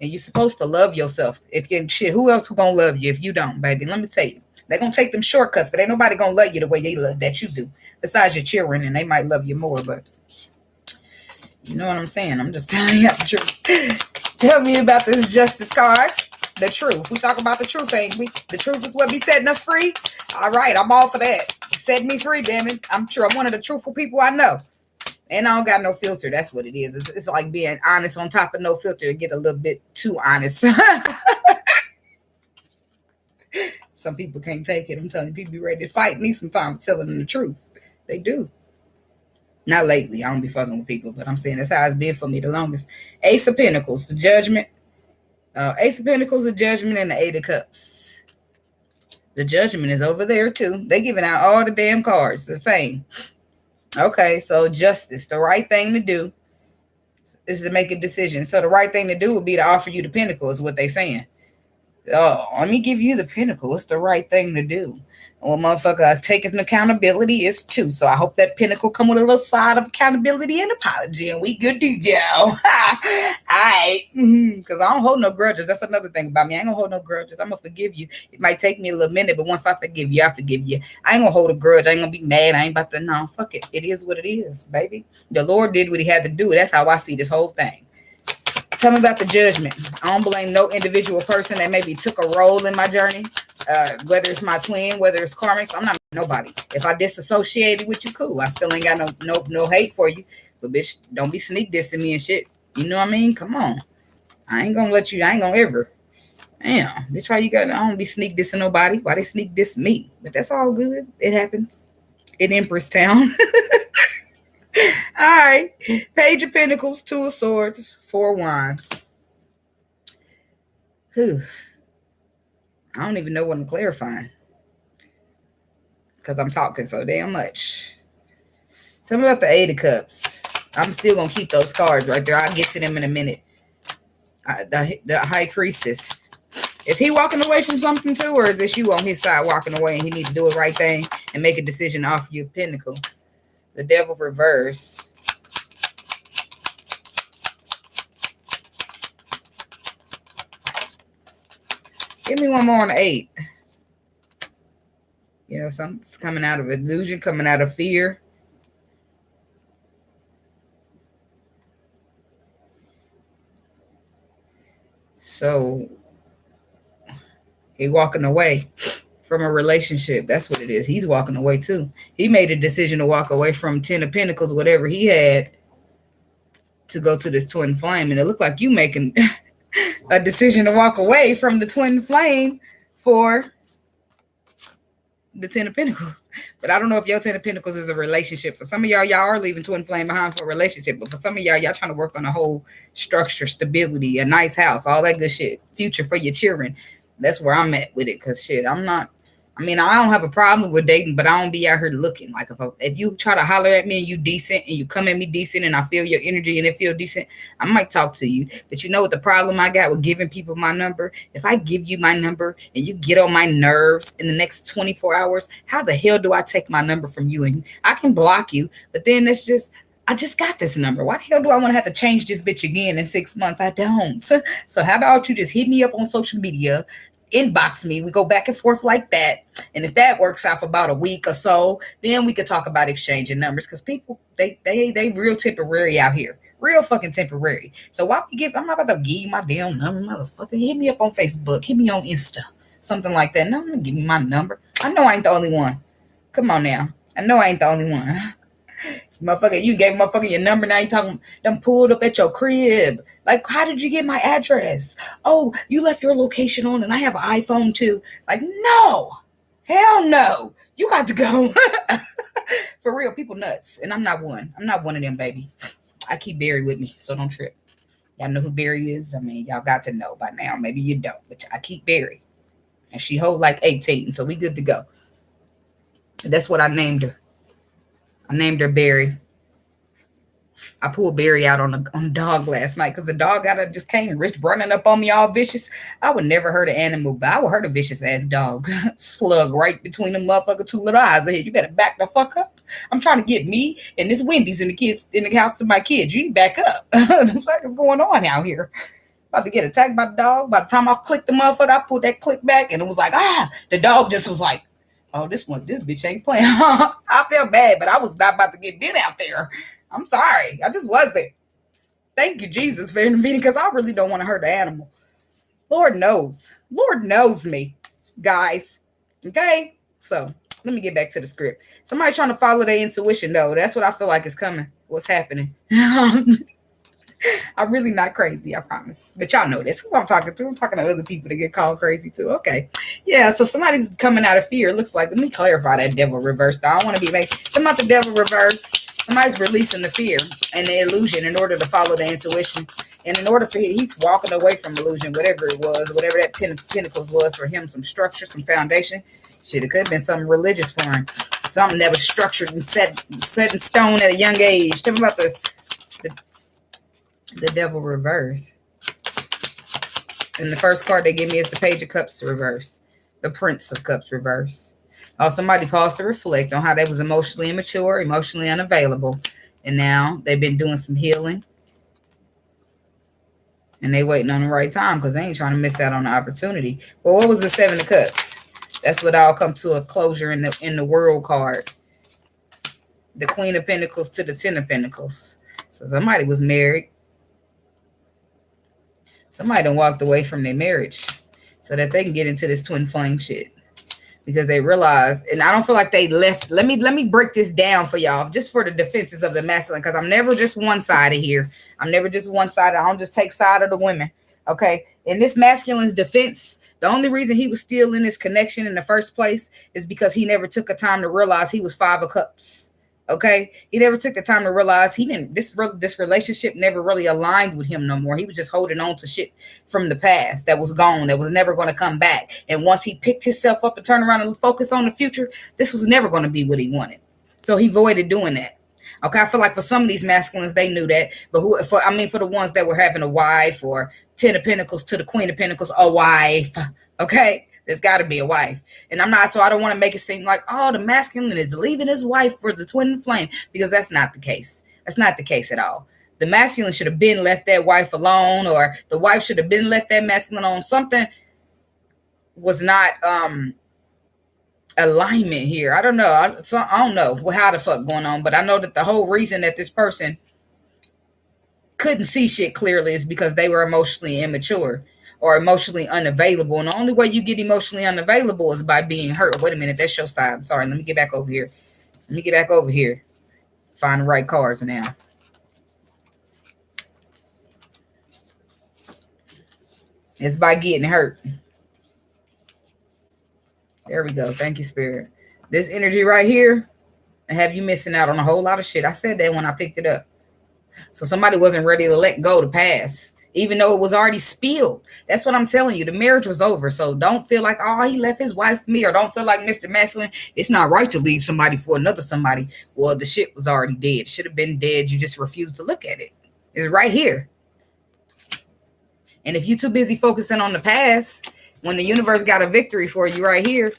And you're supposed to love yourself. If you shit, who else who gonna love you if you don't, baby? Let me tell you. They're gonna take them shortcuts, but ain't nobody gonna love you the way they love that you do. Besides your children, and they might love you more, but you know what I'm saying? I'm just telling you the truth. Tell me about this justice card. The truth. We talk about the truth, ain't we? The truth is what be setting us free. All right, I'm all for that. Set me free, damn it. I'm sure I'm one of the truthful people I know. And I don't got no filter. That's what it is. It's like being honest on top of no filter. Get a little bit too honest. Some people can't take it. I'm telling you, people be ready to fight me sometimes telling them the truth. They do. Not lately. I don't be fucking with people, but I'm saying that's how it's been for me the longest. Ace of Pentacles, the Judgment. Ace of Pentacles, the Judgment, and the Eight of Cups. The Judgment is over there too. They giving out all the damn cards the same. Okay, so justice, the right thing to do is to make a decision. So the right thing to do would be to offer you the Pentacle, is what they saying. Oh, let me give you the Pentacle. It's the right thing to do. Well, motherfucker, taking accountability is too. So I hope that Pentacle come with a little side of accountability and apology, and we good to go. All right. Because I don't hold no grudges. That's another thing about me. I ain't gonna hold no grudges. I'm gonna forgive you. It might take me a little minute, but once I forgive you, I forgive you. I ain't gonna hold a grudge. I ain't gonna be mad. I ain't about to, no, fuck it. It is what it is, baby. The Lord did what he had to do. That's how I see this whole thing. Tell me about the Judgment. I don't blame no individual person that maybe took a role in my journey. Whether it's my twin, whether it's karmic, I'm not nobody. If I disassociated with you, cool. I still ain't got no hate for you. But bitch, don't be sneak dissing me and shit. You know what I mean? Come on. I ain't gonna let you, I ain't gonna ever. Damn, bitch, why you got, I don't be sneak dissing nobody. Why they sneak diss me? But that's all good. It happens in Empress Town. All right. Page of Pentacles, Two of Swords, Four of Wands. Whew. I don't even know what I'm clarifying because I'm talking so damn much. Tell me about the Eight of Cups. I'm still going to keep those cards right there. I'll get to them in a minute. The High Priestess. Is he walking away from something too, or is it you on his side walking away and he needs to do the right thing and make a decision off your Pentacle? The Devil reverse. Give me one more on the 8. Yeah, something's coming out of illusion, coming out of fear. So, he walking away from a relationship. That's what it is. He's walking away too. He made a decision to walk away from 10 of Pentacles, whatever he had, to go to this twin flame. And it looked like you making a decision to walk away from the twin flame for the 10 of Pentacles. But I don't know if your 10 of Pentacles is a relationship. For some of y'all are leaving twin flame behind for a relationship. But for some of y'all trying to work on a whole structure, stability, a nice house, all that good shit, future for your children. That's where I'm at with it. Because shit, I don't have a problem with dating, but I don't be out here looking. Like if you try to holler at me and you decent and you come at me decent and I feel your energy and it feel decent, I might talk to you. But you know what the problem I got with giving people my number? If I give you my number and you get on my nerves in the next 24 hours, how the hell do I take my number from you? And I can block you, but then I just got this number. Why the hell do I want to have to change this bitch again in 6 months? I don't. So how about you just hit me up on social media, inbox me, we go back and forth like that, and if that works out for about a week or so, then we could talk about exchanging numbers, because people they real temporary out here, real fucking temporary. So why I'm not about to give you my damn number, motherfucker. Hit me up on Facebook, hit me on Insta, something like that. No, I'm gonna give me my number. I know I ain't the only one. Come on now, I know I ain't the only one. Motherfucker, you gave motherfucker your number. Now you talking them pulled up at your crib. Like, how did you get my address? Oh, you left your location on and I have an iPhone too. Like, no. Hell no. You got to go. For real, people nuts. And I'm not one. I'm not one of them, baby. I keep Barry with me, so don't trip. Y'all know who Barry is? I mean, y'all got to know by now. Maybe you don't, but I keep Barry. And she hold like 18, so we good to go. And that's what I named her. I named her Barry. I pulled Barry out on the dog last night because the dog just came running up on me all vicious. I would never hurt an animal, but I would hurt a vicious ass dog. Slug right between the motherfucker two little eyes ahead. You better back the fuck up. I'm trying to get me and this Wendy's and the kids in the house to my kids. You need to back up. What the fuck is going on out here? About to get attacked by the dog. By the time I clicked the motherfucker, I pulled that click back and it was like, the dog just was like, oh, this bitch ain't playing. I felt bad, but I was not about to get bit out there. I'm sorry. I just wasn't. Thank you, Jesus, for intervening because I really don't want to hurt the animal. Lord knows. Lord knows me, guys. Okay? So let me get back to the script. Somebody trying to follow their intuition, though. That's what I feel like is coming. What's happening? I'm really not crazy, I promise. But y'all know this. Who I'm talking to? I'm talking to other people that get called crazy too. Okay. Yeah, so somebody's coming out of fear. It looks like, let me clarify that devil reverse. I don't want to be made. Talking about the devil reverse. Somebody's releasing the fear and the illusion in order to follow the intuition. And in order for he's walking away from illusion, whatever it was, whatever that 10 of Pentacles was for him, some structure, some foundation. Shit, it could have been something religious for him. Something that was structured and set in stone at a young age. Tell me about the devil reverse. And the first card they give me is the Page of Cups reverse. The Prince of Cups reverse. Oh, somebody paused to reflect on how they was emotionally immature, emotionally unavailable. And now they've been doing some healing. And they waiting on the right time because they ain't trying to miss out on the opportunity. Well, what was the Seven of Cups? That's what all come to a closure in the World card. The Queen of Pentacles to the Ten of Pentacles. So somebody was married. Somebody done walked away from their marriage so that they can get into this twin flame shit. Because they realized, and I don't feel like they left. Let me break this down for y'all, just for the defenses of the masculine, because I'm never just one-sided here. I'm never just one-sided. I don't just take side of the women. Okay. In this masculine's defense, the only reason he was still in this connection in the first place is because he never took a time to realize he was Five of Cups. Okay. He never took the time to realize this relationship never really aligned with him no more. He was just holding on to shit from the past that was gone, that was never going to come back. And once he picked himself up and turned around and focused on the future, this was never going to be what he wanted. So he avoided doing that. Okay. I feel like for some of these masculines, they knew that, but for the ones that were having a wife, or Ten of Pentacles to the Queen of Pentacles, a wife. Okay. There's got to be a wife. And I don't want to make it seem like, oh, the masculine is leaving his wife for the twin flame, because that's not the case. That's not the case at all. The masculine should have been left that wife alone, or the wife should have been left that masculine alone. Something was not alignment here. I don't know. I don't know how the fuck going on, but I know that the whole reason that this person couldn't see shit clearly is because they were emotionally immature or emotionally unavailable. And the only way you get emotionally unavailable is by being hurt. Wait a minute, that's your side. I'm sorry. Let me get back over here. Find the right cards now. It's by getting hurt. There we go. Thank you, Spirit. This energy right here, have you missing out on a whole lot of shit. I said that when I picked it up. So somebody wasn't ready to let go to pass, even though it was already spilled. That's what I'm telling you. The marriage was over. So don't feel like, oh, he left his wife for me, or don't feel like Mr. Masculine. It's not right to leave somebody for another somebody. Well, the shit was already dead. It should have been dead. You just refused to look at it. It's right here. And if you're too busy focusing on the past, when the universe got a victory for you right here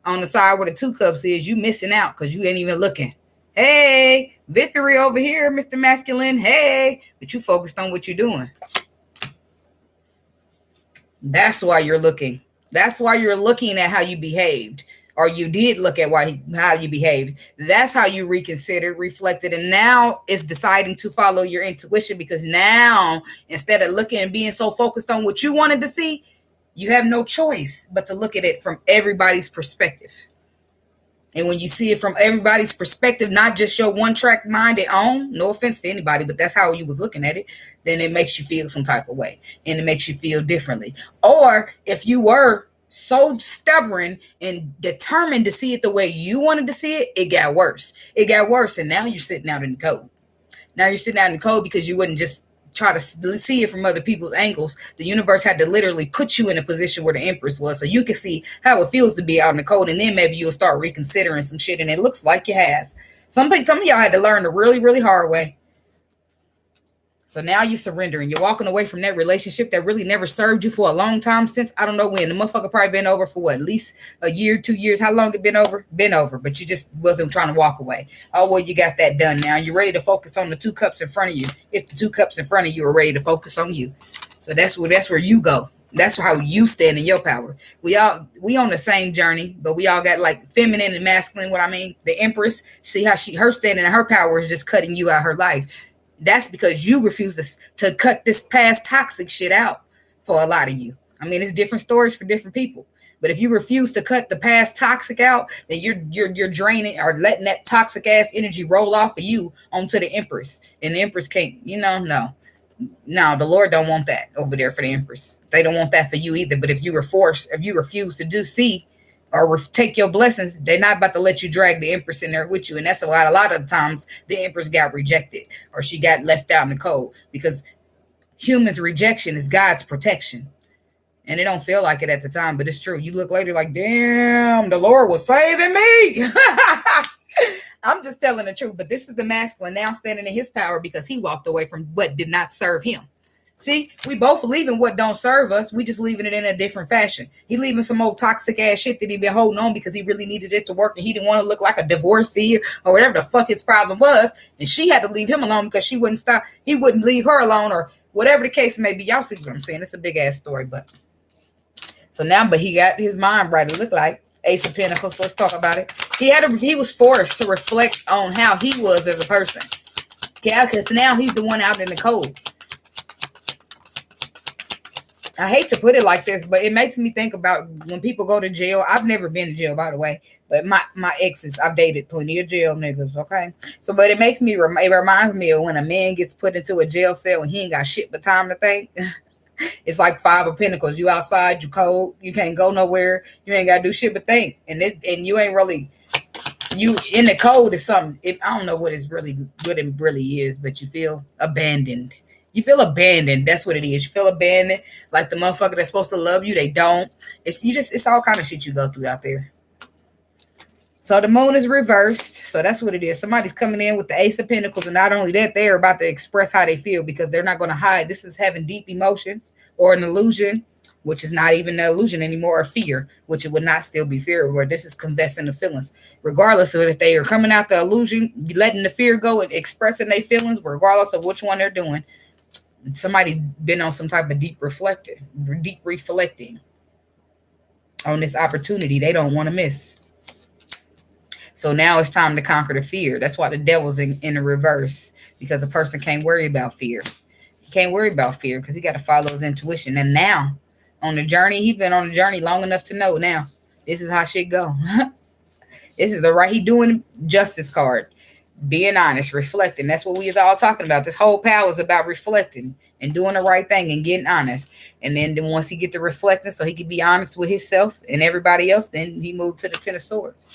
on the side where the Two Cups is, you missing out because you ain't even looking. Hey, victory over here, Mr. Masculine. Hey, but you focused on what you're doing. That's why you're looking. That's why you're looking at how you behaved, or you did look at how you behaved. That's how you reconsidered, reflected, and now it's deciding to follow your intuition, because now instead of looking and being so focused on what you wanted to see, you have no choice but to look at it from everybody's perspective. And when you see it from everybody's perspective, not just your one track mind and own, no offense to anybody, but that's how you was looking at it, then it makes you feel some type of way and it makes you feel differently. Or if you were so stubborn and determined to see it the way you wanted to see it, it got worse. It got worse. And now you're sitting out in the cold. Now you're sitting out in the cold because you wouldn't just try to see it from other people's angles. The universe had to literally put you in a position where the Empress was, so you can see how it feels to be out in the cold, and then maybe you'll start reconsidering some shit. And it looks like you have. Some of y'all had to learn the really, really hard way. So now you're surrendering. You're walking away from that relationship that really never served you for a long time since, I don't know when. The motherfucker probably been over for what, at least a year, 2 years. How long it been over? Been over, but you just wasn't trying to walk away. Oh, well, you got that done now. You're ready to focus on the 2 cups in front of you. If the 2 cups in front of you are ready to focus on you. So that's where you go. That's how you stand in your power. We on the same journey, but we all got like feminine and masculine. What I mean, the Empress, see how her standing in her power is just cutting you out her life. That's because you refuse to cut this past toxic shit out for a lot of you. I mean, it's different stories for different people. But if you refuse to cut the past toxic out, then you're draining or letting that toxic ass energy roll off of you onto the Empress. And the Empress can't, no, the Lord don't want that over there for the Empress. They don't want that for you either. But if you refuse to see or take your blessings, they're not about to let you drag the Empress in there with you. And that's why a lot of the times the Empress got rejected or she got left out in the cold, because humans' rejection is God's protection. And it don't feel like it at the time, but it's true. You look later like, damn, the Lord was saving me. I'm just telling the truth. But this is the masculine now standing in his power because he walked away from what did not serve him. See, we both leaving what don't serve us. We just leaving it in a different fashion. He leaving some old toxic ass shit that he been holding on because he really needed it to work and he didn't want to look like a divorcee or whatever the fuck his problem was. And she had to leave him alone because she wouldn't stop. He wouldn't leave her alone or whatever the case may be. Y'all see what I'm saying? It's a big ass story, but he got his mind right. It looked like Ace of Pentacles. Let's talk about it. He was forced to reflect on how he was as a person. Yeah, because now he's the one out in the cold. I hate to put it like this, but it makes me think about when people go to jail. I've never been to jail, by the way, but my exes, I've dated plenty of jail niggas, okay? So, but it reminds me of when a man gets put into a jail cell and he ain't got shit but time to think. It's like 5 of Pentacles. You outside, you cold, you can't go nowhere, you ain't got to do shit but think. And you ain't really, you in the cold is something, I don't know what it really is, but you feel abandoned. You feel abandoned. That's what it is. You feel abandoned. Like the motherfucker that's supposed to love you, they don't. It's all kind of shit you go through out there. So the moon is reversed. So that's what it is. Somebody's coming in with the Ace of Pentacles. And not only that, they're about to express how they feel because they're not going to hide. This is having deep emotions or an illusion, which is not even an illusion anymore, or fear, which it would not still be fear, where this is confessing the feelings. Regardless of if they are coming out the illusion, letting the fear go and expressing their feelings, regardless of which one they're doing. Somebody been on some type of deep reflecting on this opportunity they don't want to miss. So now it's time to conquer the fear. That's why the devil's in the reverse, because a person can't worry about fear. He can't worry about fear because he got to follow his intuition. And now on the journey, he's been on the journey long enough to know now this is how shit go. This is he doing justice card. Being honest, reflecting. That's what we is all talking about. This whole pal is about reflecting and doing the right thing and getting honest. And then once he get to reflecting so he can be honest with himself and everybody else, then he moved to the 10 of Swords.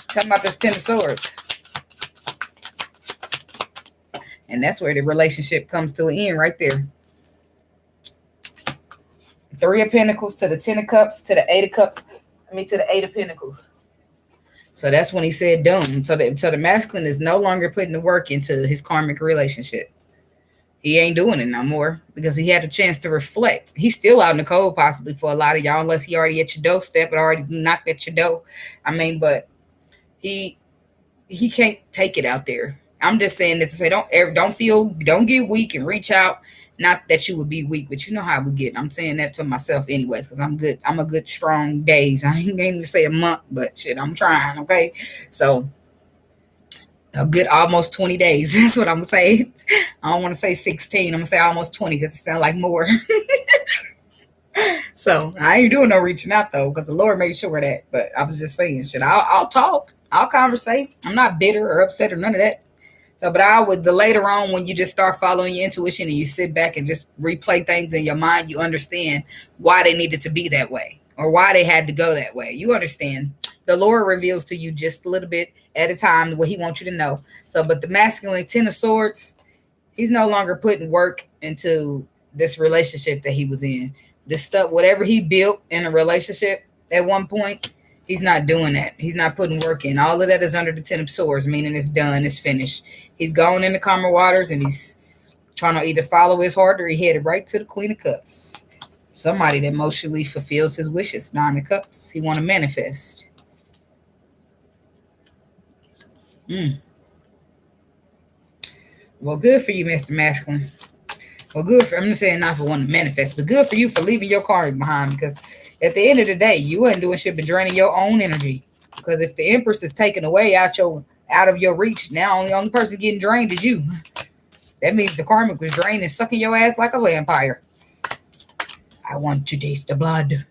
Talking about this 10 of Swords. And that's where the relationship comes to an end right there. 3 of Pentacles to the 10 of Cups to the 8 of Cups. To the 8 of Pentacles. So that's when he said doom. So the masculine is no longer putting the work into his karmic relationship. He ain't doing it no more because he had a chance to reflect. He's still out in the cold possibly for a lot of y'all, unless he already at your doorstep and already knocked at your door. But he can't take it out there. I'm just saying that to say don't get weak and reach out. Not that you would be weak, but you know how we get. I'm saying that for myself anyways, because I'm good. I'm a good strong days. I ain't going to say a month, but shit, I'm trying, okay? So a good almost 20 days. That's what I'm going to say. I don't want to say 16. I'm going to say almost 20 because it sounds like more. So I ain't doing no reaching out though, because the Lord made sure of that. But I was just saying, shit, I'll talk, I'll conversate. I'm not bitter or upset or none of that. So, but I would, the later on when you just start following your intuition and you sit back and just replay things in your mind, you understand why they needed to be that way or why they had to go that way. You understand. The Lord reveals to you just a little bit at a time what he wants you to know. So, but the masculine 10 of swords, he's no longer putting work into this relationship that he was in. This stuff, whatever he built in a relationship at one point, he's not doing that. He's not putting work in. All of that is under the 10 of swords, meaning it's done, it's finished. He's gone into calmer waters and he's trying to either follow his heart or he headed right to the Queen of Cups. Somebody that emotionally fulfills his wishes. 9 of Cups. He want to manifest. Well, good for you, Mr. Masculine. Well, good for, I'm not saying not for one to manifest, but good for you for leaving your karma behind, because at the end of the day, you ain't doing shit but draining your own energy. Because if the Empress is taken away out of your reach, now the only person getting drained is you. That means the karmic was drained and sucking your ass like a vampire. I want to taste the blood.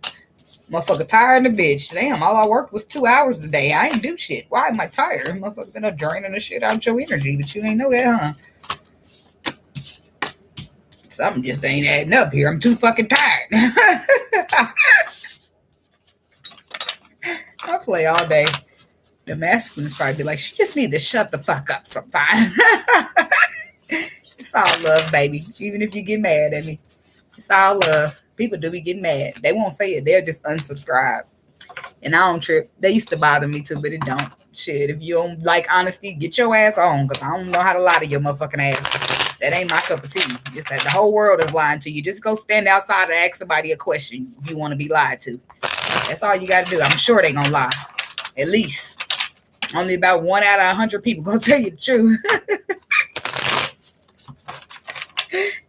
Motherfucker tired in the bitch. Damn, all I worked was 2 hours a day. I ain't do shit. Why am I tired? Motherfucker been up draining the shit out your energy, but you ain't know that, huh? Something just ain't adding up here. I'm too fucking tired. I play all day. The masculines probably be like, she just need to shut the fuck up sometime. It's all love, baby. Even if you get mad at me. It's all love. People do be getting mad. They won't say it. They'll just unsubscribe. And I don't trip. They used to bother me too, but it don't. Shit, if you don't like honesty, get your ass on, because I don't know how to lie to your motherfucking ass. That ain't my cup of tea. It's that the whole world is lying to you. Just go stand outside and ask somebody a question if you want to be lied to. That's all you got to do. I'm sure they gonna lie. At least. Only about 1 out of 100 people gonna tell you the truth.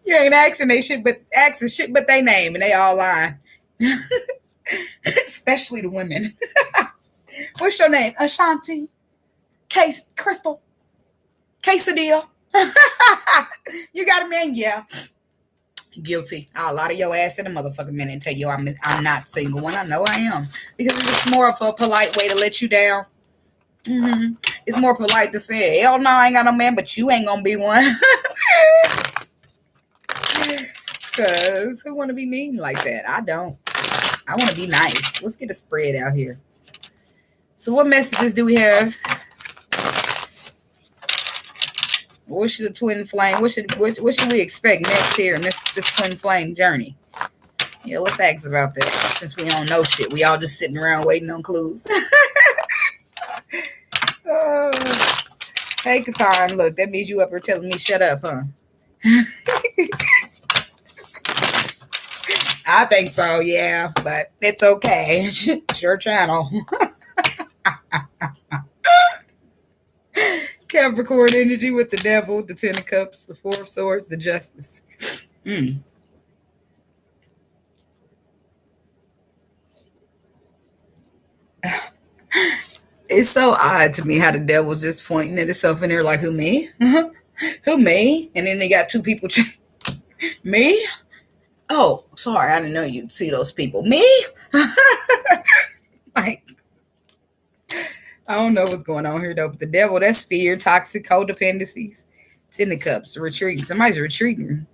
You ain't asking they shit, but asking shit but they name, and they all lying. Especially the women. What's your name? Ashanti. Case Crystal. Quesadilla. You got a man? Yeah. Guilty. I'll lie to your ass in a motherfucking minute and tell you I'm not single when I know I am. Because it's more of a polite way to let you down. Mm-hmm. It's more polite to say, hell no, I ain't got no man, but you ain't gonna be one. Because who want to be mean like that? I don't. I want to be nice. Let's get a spread out here. So what messages do we have? What should the twin flame? What should we expect next here in this twin flame journey? Yeah, let's ask about that. Since we don't know shit, we all just sitting around waiting on clues. Hey, Catan, look, that means you up here telling me shut up, huh? I think so, yeah, but it's okay. It's your channel. Capricorn energy with the devil, the 10 of cups, the 4 of swords, the justice. It's so odd to me how the devil's just pointing at itself in there like, who, me? Who, me? And then they got 2 people. Me? Oh, sorry, I didn't know you'd see those people. Me? Like, I don't know what's going on here, though. But the devil, that's fear, toxic codependencies. 10 of cups, retreating. Somebody's retreating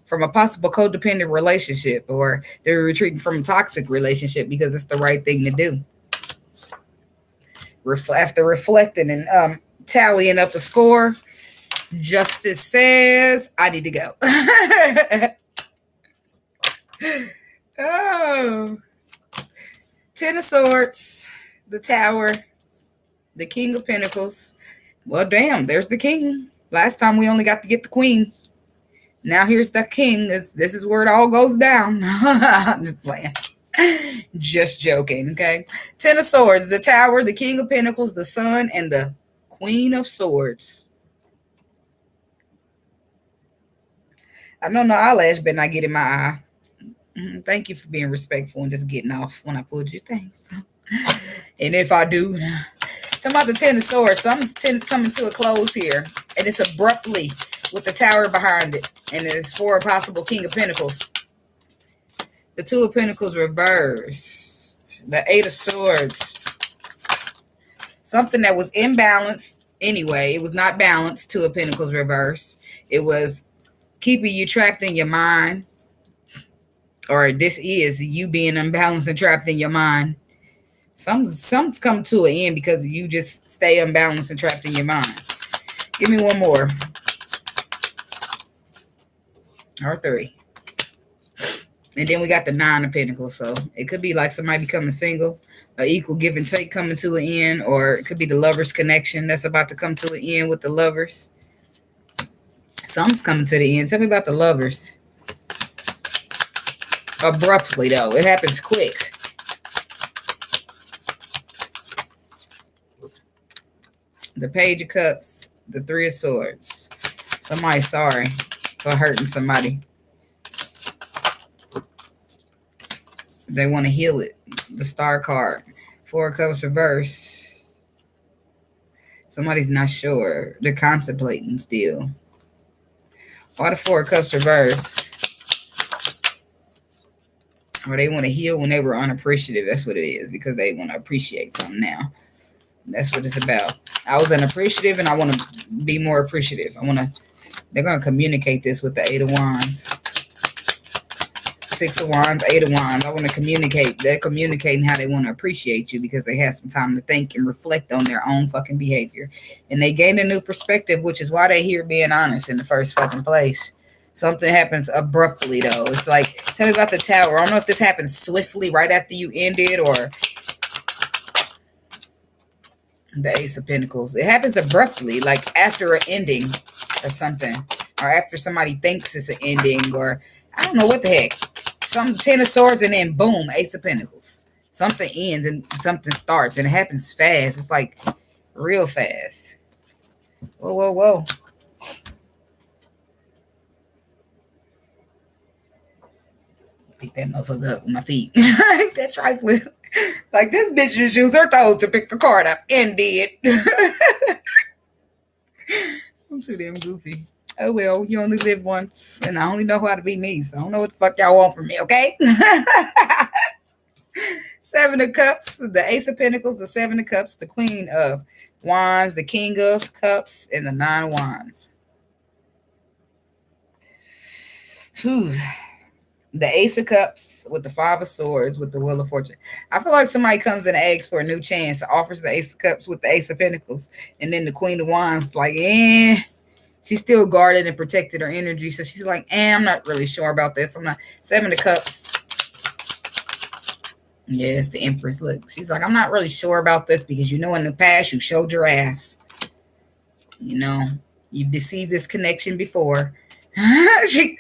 from a possible codependent relationship, or they're retreating from a toxic relationship because it's the right thing to do. After reflecting and tallying up the score, justice says, I need to go. Oh. 10 of swords, the tower, the king of pentacles. Well, damn, there's the king. Last time we only got to get the queen. Now here's the king. This is where it all goes down. I'm just playing. Just joking, okay? 10 of swords, the tower, the king of pentacles, the sun, and the queen of swords. I know no eyelash better not get in my eye. Thank you for being respectful and just getting off when I pulled you. Thanks. And if I do, talking about the 10 of swords, something's coming to a close here, and it's abruptly with the tower behind it, and it's for a possible king of pentacles. The Two of Pentacles reversed. The Eight of Swords. Something that was imbalanced anyway. It was not balanced. Two of Pentacles reversed. It was keeping you trapped in your mind. Or this is you being unbalanced and trapped in your mind. Something's come to an end because you just stay unbalanced and trapped in your mind. Give me one more. Or three. And then we got the Nine of Pentacles. So it could be like somebody becoming single, an equal give and take coming to an end, or it could be the lovers connection that's about to come to an end with the lovers. Something's coming to the end. Tell me about the lovers. Abruptly, though. It happens quick. The Page of Cups. The Three of Swords. Somebody's sorry for hurting somebody. They want to heal it. The Star card. Four of Cups reverse. Somebody's not sure. They're contemplating still. Why the Four of Cups reverse? Or they want to heal when they were unappreciative. That's what it is. Because they want to appreciate something now. That's what it's about. I was unappreciative and I want to be more appreciative. They're going to communicate this with the Eight of Wands. Six of Wands, Eight of Wands. I want to communicate. They're communicating how they want to appreciate you because they have some time to think and reflect on their own fucking behavior. And they gain a new perspective, which is why they're here being honest in the first fucking place. Something happens abruptly, though. It's like, tell me about the Tower. I don't know if this happens swiftly right after you ended or the Ace of Pentacles. It happens abruptly, like after an ending or something. Or after somebody thinks it's an ending or I don't know what the heck. Some Ten of Swords and then boom, Ace of Pentacles. Something ends and something starts and it happens fast. It's like real fast. Whoa, whoa, whoa. Pick that motherfucker up with my feet. That trifling. Like this bitch just used her toes to pick the card up and did. I'm too damn goofy. Oh well, you only live once, and I only know how to be me, so I don't know what the fuck y'all want from me, okay? Seven of Cups, the Ace of Pentacles, the Seven of Cups, the Queen of Wands, the King of Cups, and the Nine of Wands. Whew. The Ace of Cups with the Five of Swords with the Wheel of Fortune. I feel like somebody comes and asks for a new chance, offers the Ace of Cups with the Ace of Pentacles, and then the Queen of Wands like, she's still guarded and protected her energy. So she's like, I'm not really sure about this. I'm not. Seven of Cups. Yes, the Empress. Look, she's like, I'm not really sure about this because, in the past, you showed your ass. You've deceived this connection before. she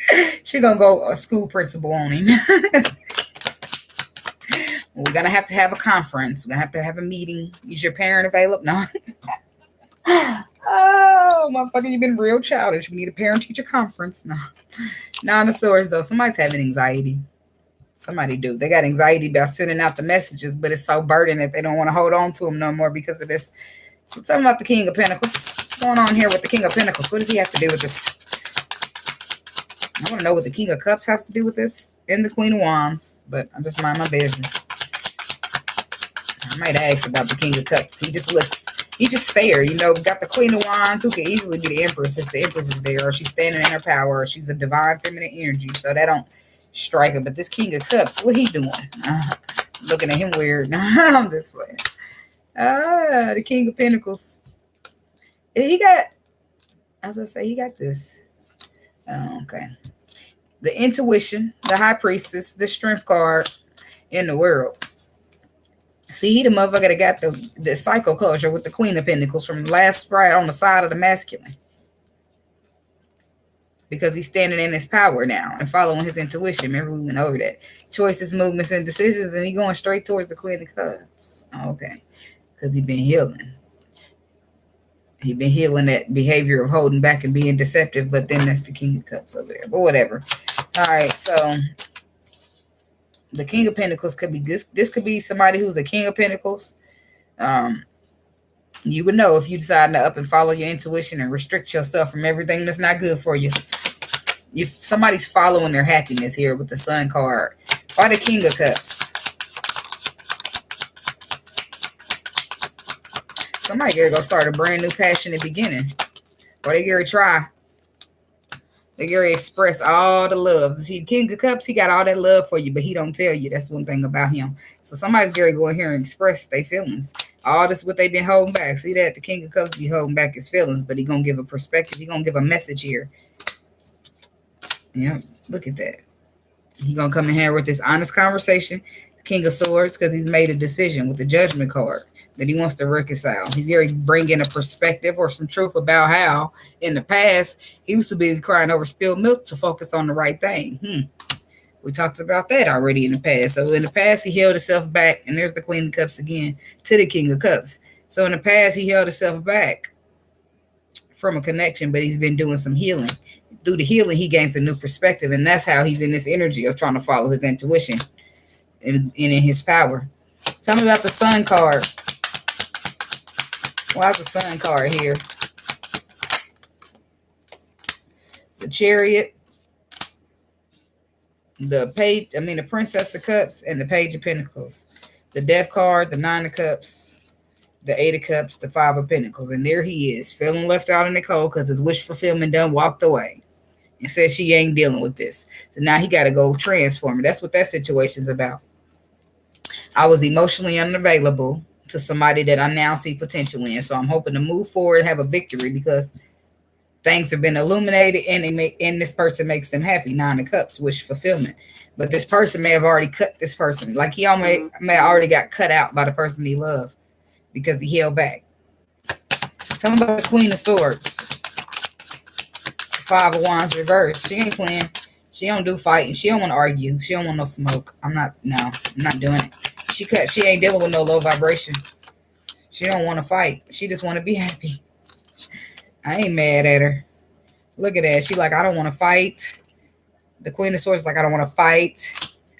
gonna go a school principal on him. We're gonna have to have a conference. We're gonna have to have a meeting. Is your parent available? No. Oh, motherfucker, you've been real childish. We need a parent-teacher conference. No. Nine of Swords, though. Somebody's having anxiety. Somebody do. They got anxiety about sending out the messages, but it's so burdened that they don't want to hold on to them no more because of this. So tell me about the King of Pentacles. What's going on here with the King of Pentacles? What does he have to do with this? I want to know what the King of Cups has to do with this and the Queen of Wands, but I just mind my business. I might ask about the King of Cups. He just there, got the Queen of Wands, who could easily be the Empress since the Empress is there, or she's standing in her power, or she's a divine feminine energy, so that don't strike her. But this King of Cups, what he doing? Looking at him weird. I'm this way. The King of Pentacles. He got, as I say, he got this. Okay. The Intuition, the High Priestess, the Strength card in the world. See, he the motherfucker that got the cycle closure with the Queen of Pentacles from last sprite on the side of the masculine. Because he's standing in his power now and following his intuition. Remember, we went over that. Choices, movements, and decisions, and he going straight towards the Queen of Cups. Okay. Because he been healing. He been healing that behavior of holding back and being deceptive, but then that's the King of Cups over there. But whatever. All right, so the King of Pentacles could be this. This could be somebody who's a King of Pentacles. You would know if you decide to up and follow your intuition and restrict yourself from everything that's not good for you. If somebody's following their happiness here with the Sun card, Or the King of Cups. Somebody here gonna start a brand new passionate beginning. Or they gonna try. They gonna express all the love. See, King of Cups, he got all that love for you, but he don't tell you. That's one thing about him. So somebody's gonna go in here and express their feelings. All this what they've been holding back. See that? The King of Cups be holding back his feelings, but he gonna give a perspective. He gonna give a message here. Yeah, look at that. He gonna come in here with this honest conversation. King of Swords, because he's made a decision with the Judgment card that he wants to reconcile. He's here bringing a perspective or some truth about how in the past he used to be crying over spilled milk to focus on the right thing. We talked about that already in the past. So in the past, he held himself back, and there's the Queen of Cups again to the King of Cups. So in the past, he held himself back from a connection, but he's been doing some healing. Through the healing, he gains a new perspective, and that's how he's in this energy of trying to follow his intuition and in his power. Tell me about the Sun card. Why is the Sun card here? The Chariot, the Princess of Cups, and the Page of Pentacles. The Death card, the Nine of Cups, the Eight of Cups, the Five of Pentacles. And there he is, feeling left out in the cold because his wish fulfillment done walked away and said she ain't dealing with this. So now he got to go transform it. That's what that situation's about. I was emotionally unavailable to somebody that I now see potential in. So I'm hoping to move forward and have a victory because things have been illuminated and this person makes them happy. Nine of Cups, wish fulfillment. But this person may have already cut this person. Like he may have already got cut out by the person he loved because he held back. Tell me about the Queen of Swords. Five of Wands reversed. She ain't playing. She don't do fighting. She don't want to argue. She don't want no smoke. I'm not doing it. She ain't dealing with no low vibration. She don't want to fight. She just want to be happy. I ain't mad at her. Look at that. She like, I don't want to fight. The Queen of Swords like, I don't want to fight.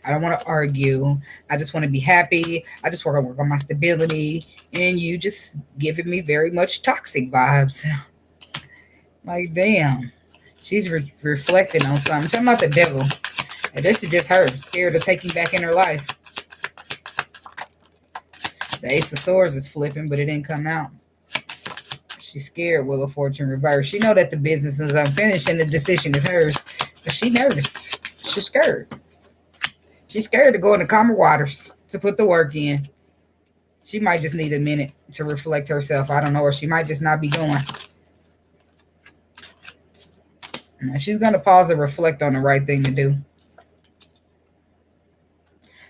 I don't want to argue. I just want to be happy. I just want to work on my stability. And you just giving me very much toxic vibes. Like, damn. She's reflecting on something. Talking about the Devil. And this is just her. Scared of taking back in her life. The Ace of Swords is flipping, but it didn't come out. She's scared. Wheel of Fortune reverse. She know that the business is unfinished and the decision is hers. But she nervous. She's scared. She's scared to go in the calmer waters to put the work in. She might just need a minute to reflect herself. I don't know. Or she might just not be going. Now, she's going to pause and reflect on the right thing to do.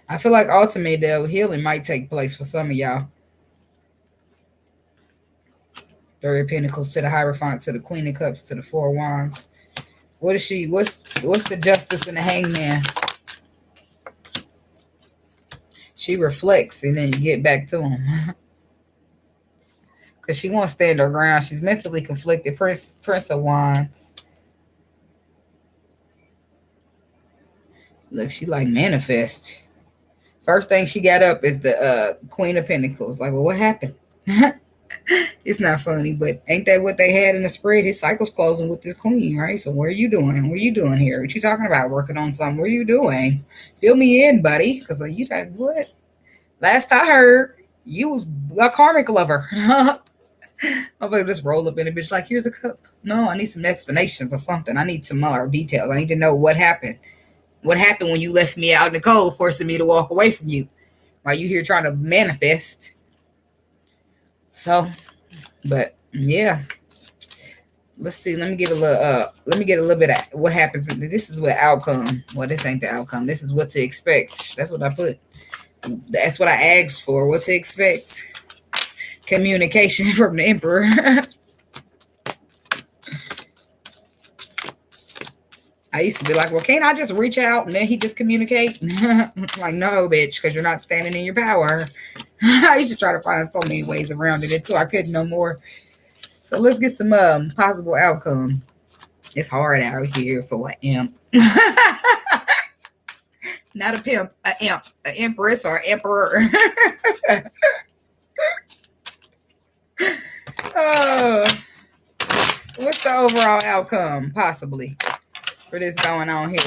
I feel like ultimately the healing might take place for some of y'all. Three of Pentacles to the Hierophant, to the Queen of Cups, to the Four of Wands. What is she? What's the Justice and the Hangman? She reflects and then get back to him. Because she won't stand her ground. She's mentally conflicted. Prince of Wands. Look, she like manifest. First thing she got up is the Queen of Pentacles. Like, well, what happened? It's not funny, but ain't that what they had in the spread? His cycle's closing with this queen, right? So what are you doing? What are you doing here? What you talking about? Working on something? What are you doing? Fill me in, buddy. Because you like, what? Last I heard, you was a karmic lover. I'm going to just roll up in a bitch like, here's a cup. No, I need some explanations or something. I need some more details. I need to know what happened. What happened when you left me out in the cold, forcing me to walk away from you? While you here trying to manifest. So, but yeah. Let's see. Let me get a little bit of what happens. This is what outcome. Well, this ain't the outcome. This is what to expect. That's what I put. That's what I asked for. What to expect. Communication from the Emperor. I used to be like, well, can't I just reach out and then he just communicate? Like, no, bitch, because you're not standing in your power. I used to try to find so many ways around it until I couldn't no more. So let's get some possible outcome. It's hard out here for an imp. Not a pimp, an imp, an empress or emperor. Oh, what's the overall outcome, possibly, for this going on here?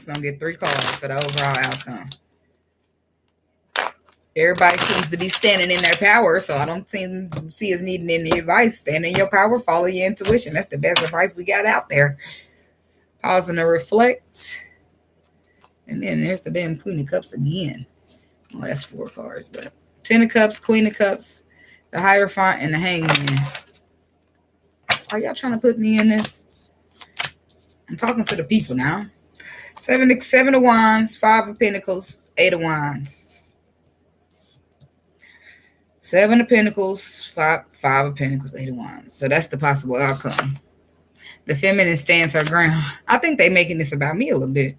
just going to get 3 cards for the overall outcome. Everybody seems to be standing in their power, so I don't see us needing any advice. Stand in your power, follow your intuition. That's the best advice we got out there. Pausing to reflect. And then there's the damn Queen of Cups again. Well, that's 4 cards, but 10 of Cups, Queen of Cups, the Hierophant, and the Hangman. Are y'all trying to put me in this? I'm talking to the people now. 7 of Wands, 5 of Pentacles, 8 of Wands. 7 of Pentacles, 5 of Pentacles, 8 of Wands. So that's the possible outcome. The feminine stands her ground. I think they making this about me a little bit.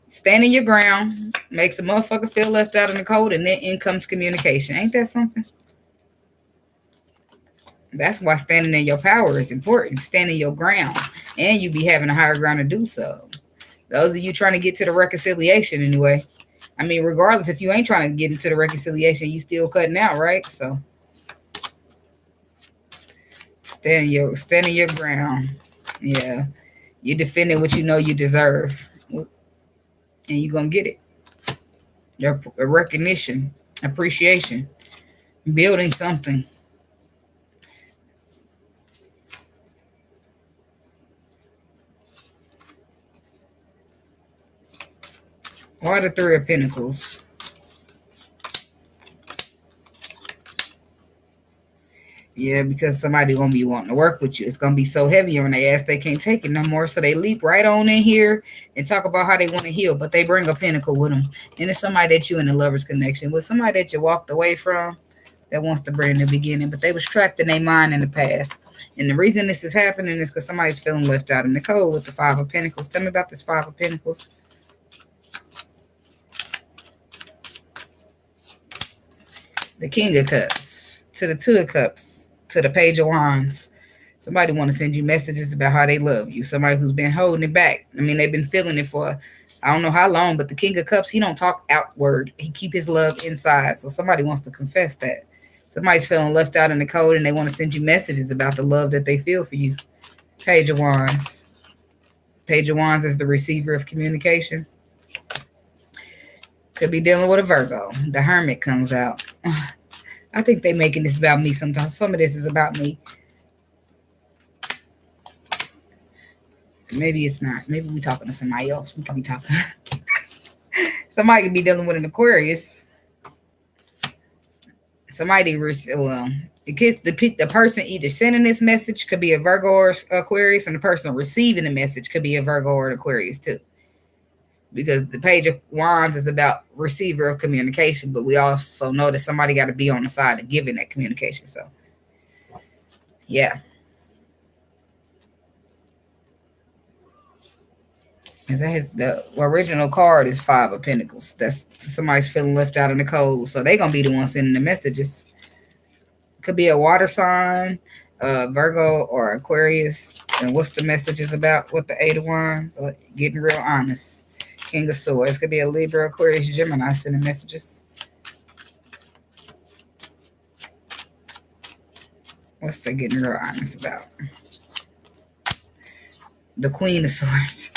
Standing your ground makes a motherfucker feel left out in the cold, and then in comes communication. Ain't that something? That's why standing in your power is important. Standing your ground. And you be having a higher ground to do so. Those of you trying to get to the reconciliation anyway. I mean, regardless, if you ain't trying to get into the reconciliation, you still cutting out, right? So standing your ground. Yeah. You're defending what you know you deserve. And you're going to get it. Your recognition, appreciation, building something. Or the 3 of Pentacles. Yeah, because somebody going to be wanting to work with you. It's going to be so heavy on their ass they can't take it no more. So they leap right on in here and talk about how they want to heal. But they bring a pentacle with them. And it's somebody that you in a lover's connection with. Somebody that you walked away from that wants to bring the beginning. But they was trapped in their mind in the past. And the reason this is happening is because somebody's feeling left out in the cold with the 5 of Pentacles. Tell me about this 5 of Pentacles. The King of Cups, to the 2 of Cups, to the Page of Wands. Somebody want to send you messages about how they love you. Somebody who's been holding it back. I mean, they've been feeling it for I don't know how long, but the King of Cups, he don't talk outward. He keep his love inside. So somebody wants to confess that. Somebody's feeling left out in the cold and they want to send you messages about the love that they feel for you. Page of Wands. Page of Wands is the receiver of communication. Could be dealing with a Virgo. The Hermit comes out. I think they making this about me sometimes. Some of this is about me. Maybe it's not. Maybe we talking to somebody else. We could be talking. Somebody could be dealing with an Aquarius. Somebody, well, the person either sending this message could be a Virgo or Aquarius, and the person receiving the message could be a Virgo or an Aquarius too. Because the Page of Wands is about receiver of communication, but we also know that somebody got to be on the side of giving that communication. So, yeah. The original card is 5 of Pentacles. That's somebody's feeling left out in the cold. So they're going to be the one sending the messages. Could be a water sign, Virgo or Aquarius. And what's the messages about with the 8 of Wands? So getting real honest. King of Swords. Could be a Libra, Aquarius, Gemini sending messages. What's they getting real honest about? The Queen of Swords.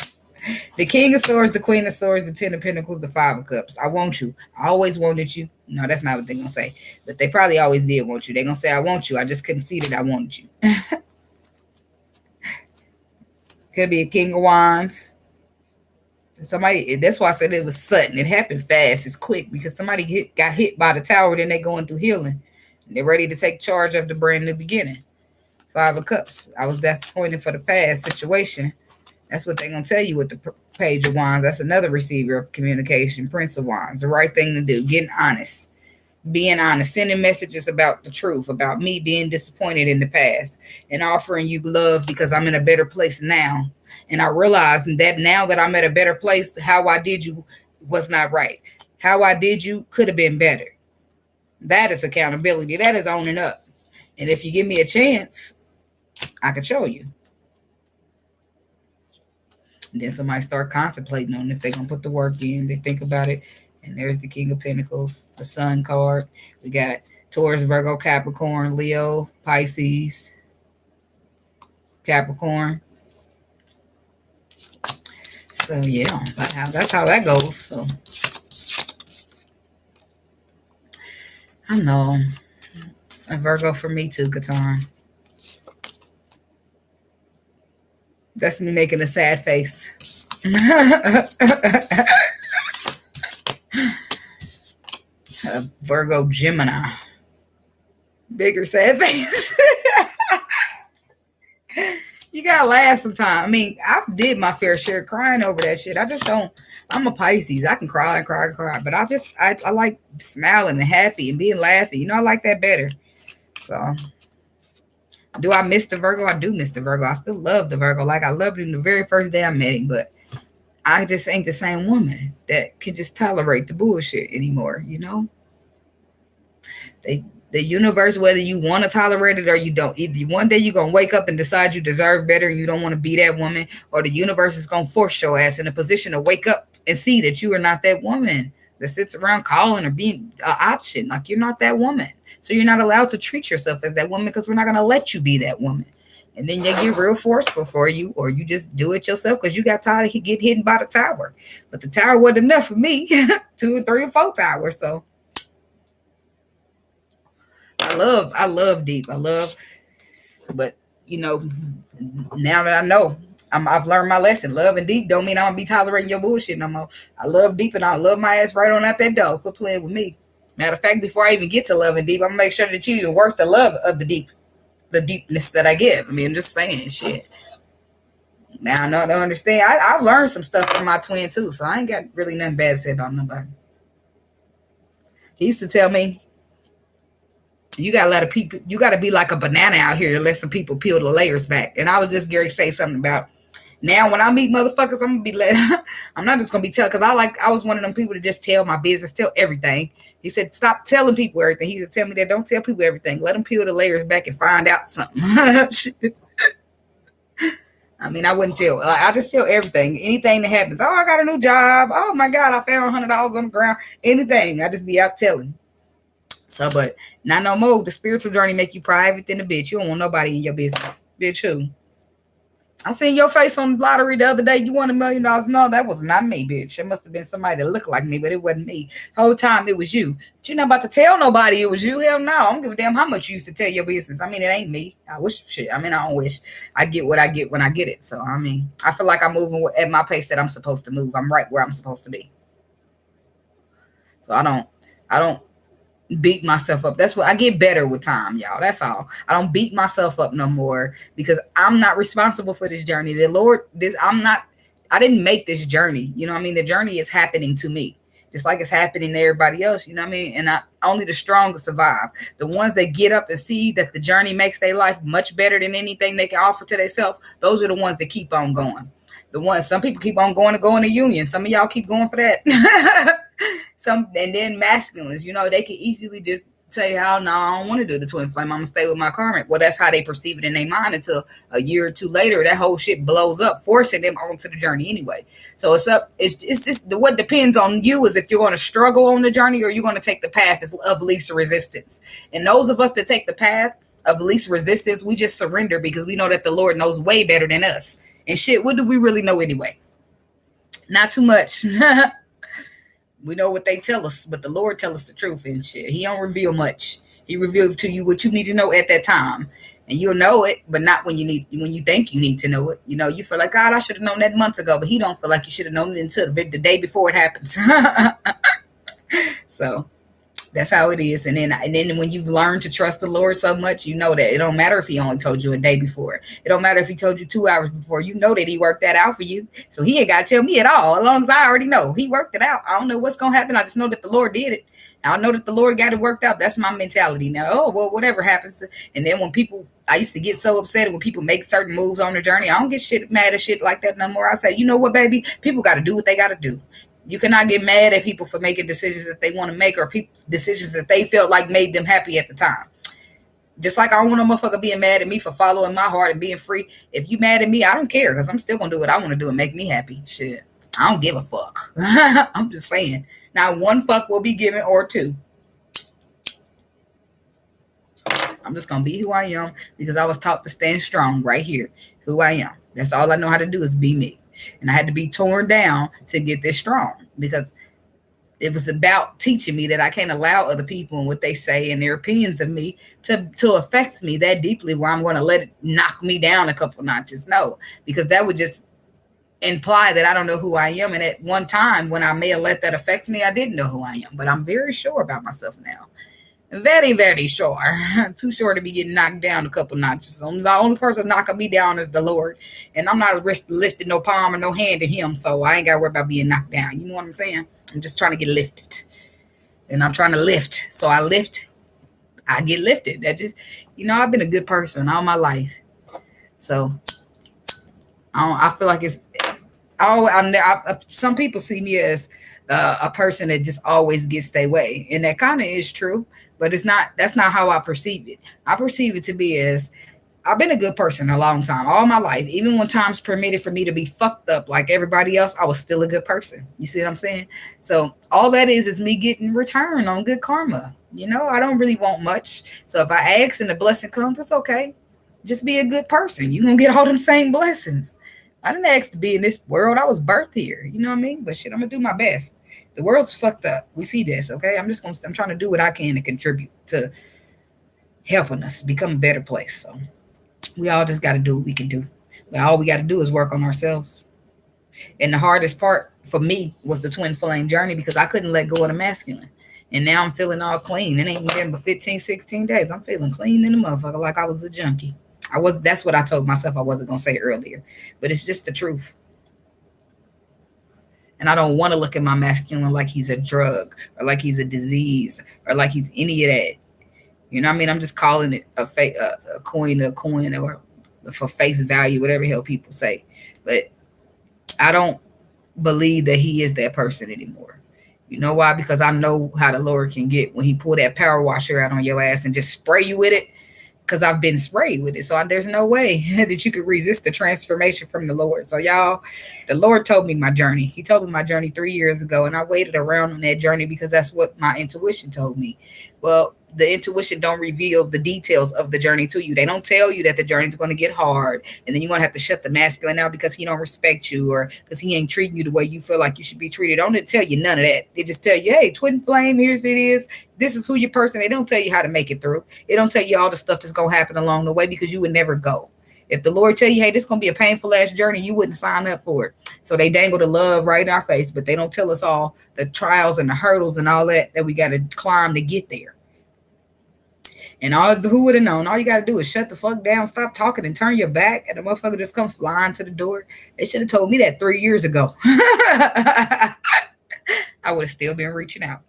The King of Swords, the Queen of Swords, the 10 of Pentacles, the 5 of Cups. I want you. I always wanted you. No, that's not what they're going to say. But they probably always did want you. They're going to say, I want you. I just couldn't see that I wanted you. Could be a King of Wands. Somebody, that's why I said it was sudden. It happened fast. It's quick because somebody got hit by the tower. Then they're going through healing. They're ready to take charge of the brand new beginning. 5 of Cups. I was disappointed for the past situation. That's what they're going to tell you with the Page of Wands. That's another receiver of communication. Prince of Wands. The right thing to do. Getting honest. Being honest. Sending messages about the truth. About me being disappointed in the past. And offering you love because I'm in a better place now. And I realized that now that I'm at a better place, how I did you was not right. How I did you could have been better. That is accountability. That is owning up. And if you give me a chance, I can show you. And then somebody start contemplating on if they're going to put the work in. They think about it. And there's the King of Pentacles, the Sun card. We got Taurus, Virgo, Capricorn, Leo, Pisces, Capricorn. So yeah, that's how that goes. So I know a Virgo for me too, Guitar. That's me making a sad face. Virgo Gemini. Bigger sad face. You gotta laugh sometimes. I mean, I did my fair share of crying over that shit. I just don't. I'm a Pisces. I can cry and cry and cry, but I like smiling and happy and being laughing. You know, I like that better. So, do I miss the Virgo? I do miss the Virgo. I still love the Virgo. Like I loved him the very first day I met him, but I just ain't the same woman that can just tolerate the bullshit anymore. You know, the universe, whether you want to tolerate it or you don't, either one day you're going to wake up and decide you deserve better and you don't want to be that woman, or the universe is going to force your ass in a position to wake up and see that you are not that woman that sits around calling or being an option. Like you're not that woman. So you're not allowed to treat yourself as that woman because we're not going to let you be that woman. And then they get real forceful for you, or you just do it yourself because you got tired of getting hit by the tower. But the tower wasn't enough for me. 2 or 3 or 4 towers. So I love deep. But you know, now that I know, I've learned my lesson. Love and deep don't mean I'm gonna be tolerating your bullshit no more. I love deep and I love my ass right on out that door. Quit playing with me. Matter of fact, before I even get to love and deep, I'm gonna make sure that you're worth the love of the deepness that I give. I mean, I'm just saying shit. Now I know to understand. I've learned some stuff from my twin too, so I ain't got really nothing bad to say about nobody. He used to tell me, you gotta let people, you gotta be like a banana out here to let some people peel the layers back. And I was just Gary say something about now when I meet motherfuckers, I'm gonna be I'm not just gonna be telling, because I was one of them people to just tell my business, tell everything. He said, stop telling people everything. He said, tell me that, don't tell people everything. Let them peel the layers back and find out something. I mean, I wouldn't tell. I just tell everything. Anything that happens. Oh, I got a new job. Oh my God, I found $100 on the ground. Anything. I just be out telling. So, but not no more. The spiritual journey make you private than a bitch. You don't want nobody in your business. Bitch, who? I seen your face on the lottery the other day. You won $1 million. No, that was not me, bitch. It must have been somebody that looked like me, but it wasn't me. Whole time it was you. But you're not about to tell nobody it was you. Hell no. I don't give a damn how much you used to tell your business. I mean, it ain't me. I wish shit. I mean, I don't wish. I get what I get when I get it. So, I mean, I feel like I'm moving at my pace that I'm supposed to move. I'm right where I'm supposed to be. So I don't beat myself up. That's what I get better with time, y'all. That's all. I don't beat myself up no more because I'm not responsible for this journey. The Lord, I didn't make this journey. You know what I mean? The journey is happening to me, just like it's happening to everybody else. You know what I mean? And only the strong survive. The ones that get up and see that the journey makes their life much better than anything they can offer to themselves, those are the ones that keep on going. Some people keep on going to go in the union. Some of y'all keep going for that. And then masculines, you know, they can easily just say, oh no, I don't want to do the twin flame. I'm gonna stay with my karmic. Well, that's how they perceive it in their mind until a year or two later, that whole shit blows up, forcing them onto the journey anyway. So it's just what depends on you is if you're going to struggle on the journey or you're going to take the path of least resistance. And those of us that take the path of least resistance, we just surrender because we know that the Lord knows way better than us. And shit, what do we really know anyway? Not too much. We know what they tell us, but the Lord tell us the truth and shit. He don't reveal much. He reveals to you what you need to know at that time. And you'll know it, but not when you think you need to know it. You know, you feel like, God, I should have known that months ago, but he don't feel like you should have known it until the day before it happens. So that's how it is. And then when you've learned to trust the Lord so much, you know that it don't matter if he only told you a day before. It don't matter if he told you 2 hours before. You know that he worked that out for you. So he ain't got to tell me at all. As long as I already know he worked it out. I don't know what's going to happen. I just know that the Lord did it. I know that the Lord got it worked out. That's my mentality now. Oh, well, whatever happens. And then I used to get so upset when people make certain moves on the journey. I don't get mad at shit like that no more. I say, you know what, baby? People got to do what they got to do. You cannot get mad at people for making decisions that they want to make or decisions that they felt like made them happy at the time. Just like I don't want a motherfucker being mad at me for following my heart and being free. If you mad at me, I don't care because I'm still going to do what I want to do and make me happy. Shit. I don't give a fuck. I'm just saying. Now, one fuck will be given or two. I'm just going to be who I am because I was taught to stand strong right here. Who I am. That's all I know how to do is be me. And I had to be torn down to get this strong, because it was about teaching me that I can't allow other people and what they say and their opinions of me to affect me that deeply where I'm going to let it knock me down a couple notches. No, because that would just imply that I don't know who I am. And at one time when I may have let that affect me, I didn't know who I am. But I'm very sure about myself now. Very, very sure. Too sure to be getting knocked down a couple notches. The only person knocking me down is the Lord. And I'm not lifting no palm or no hand at him. So I ain't got to worry about being knocked down. You know what I'm saying? I'm just trying to get lifted. And I'm trying to lift. So I lift. I get lifted. That just, I've been a good person all my life. So I feel like it's, some people see me as a person that just always gets their way. And that kind of is true. But that's not how I perceive it. I perceive it to be as, I've been a good person a long time, all my life. Even when times permitted for me to be fucked up like everybody else, I was still a good person. You see what I'm saying? So all that is me getting return on good karma. I don't really want much. So if I ask and the blessing comes, it's okay. Just be a good person. You're going to get all them same blessings. I didn't ask to be in this world. I was birthed here. You know what I mean? But shit, I'm going to do my best. The world's fucked up. We see this, okay? I'm trying to do what I can to contribute to helping us become a better place. So we all just got to do what we can do. But all we got to do is work on ourselves. And the hardest part for me was the twin flame journey, because I couldn't let go of the masculine. And now I'm feeling all clean. It ain't been but 15, 16 days. I'm feeling clean in the motherfucker, like I was a junkie. That's what I told myself I wasn't going to say earlier. But it's just the truth. And I don't want to look at my masculine like he's a drug or like he's a disease or like he's any of that. You know what I mean? I'm just calling it a coin, or for face value, whatever the hell people say. But I don't believe that he is that person anymore. You know why? Because I know how the Lord can get when he pull that power washer out on your ass and just spray you with it. Because I've been sprayed with it. So there's no way that you could resist the transformation from the Lord. So y'all, the Lord told me my journey. He told me my journey 3 years ago. And I waited around on that journey because that's what my intuition told me. Well, the intuition don't reveal the details of the journey to you. They don't tell you that the journey is going to get hard. And then you're going to have to shut the masculine out because he don't respect you or because he ain't treating you the way you feel like you should be treated. Don't tell you none of that. They just tell you, hey, twin flame, here's it is. This is who your person. They don't tell you how to make it through. They don't tell you all the stuff that's going to happen along the way because you would never go. If the Lord tell you, hey, this is going to be a painful ass journey, you wouldn't sign up for it. So they dangle the love right in our face, but they don't tell us all the trials and the hurdles and all that we got to climb to get there. And who would have known? All you got to do is shut the fuck down, stop talking, and turn your back, and the motherfucker just come flying to the door. They should have told me that 3 years ago. I would have still been reaching out.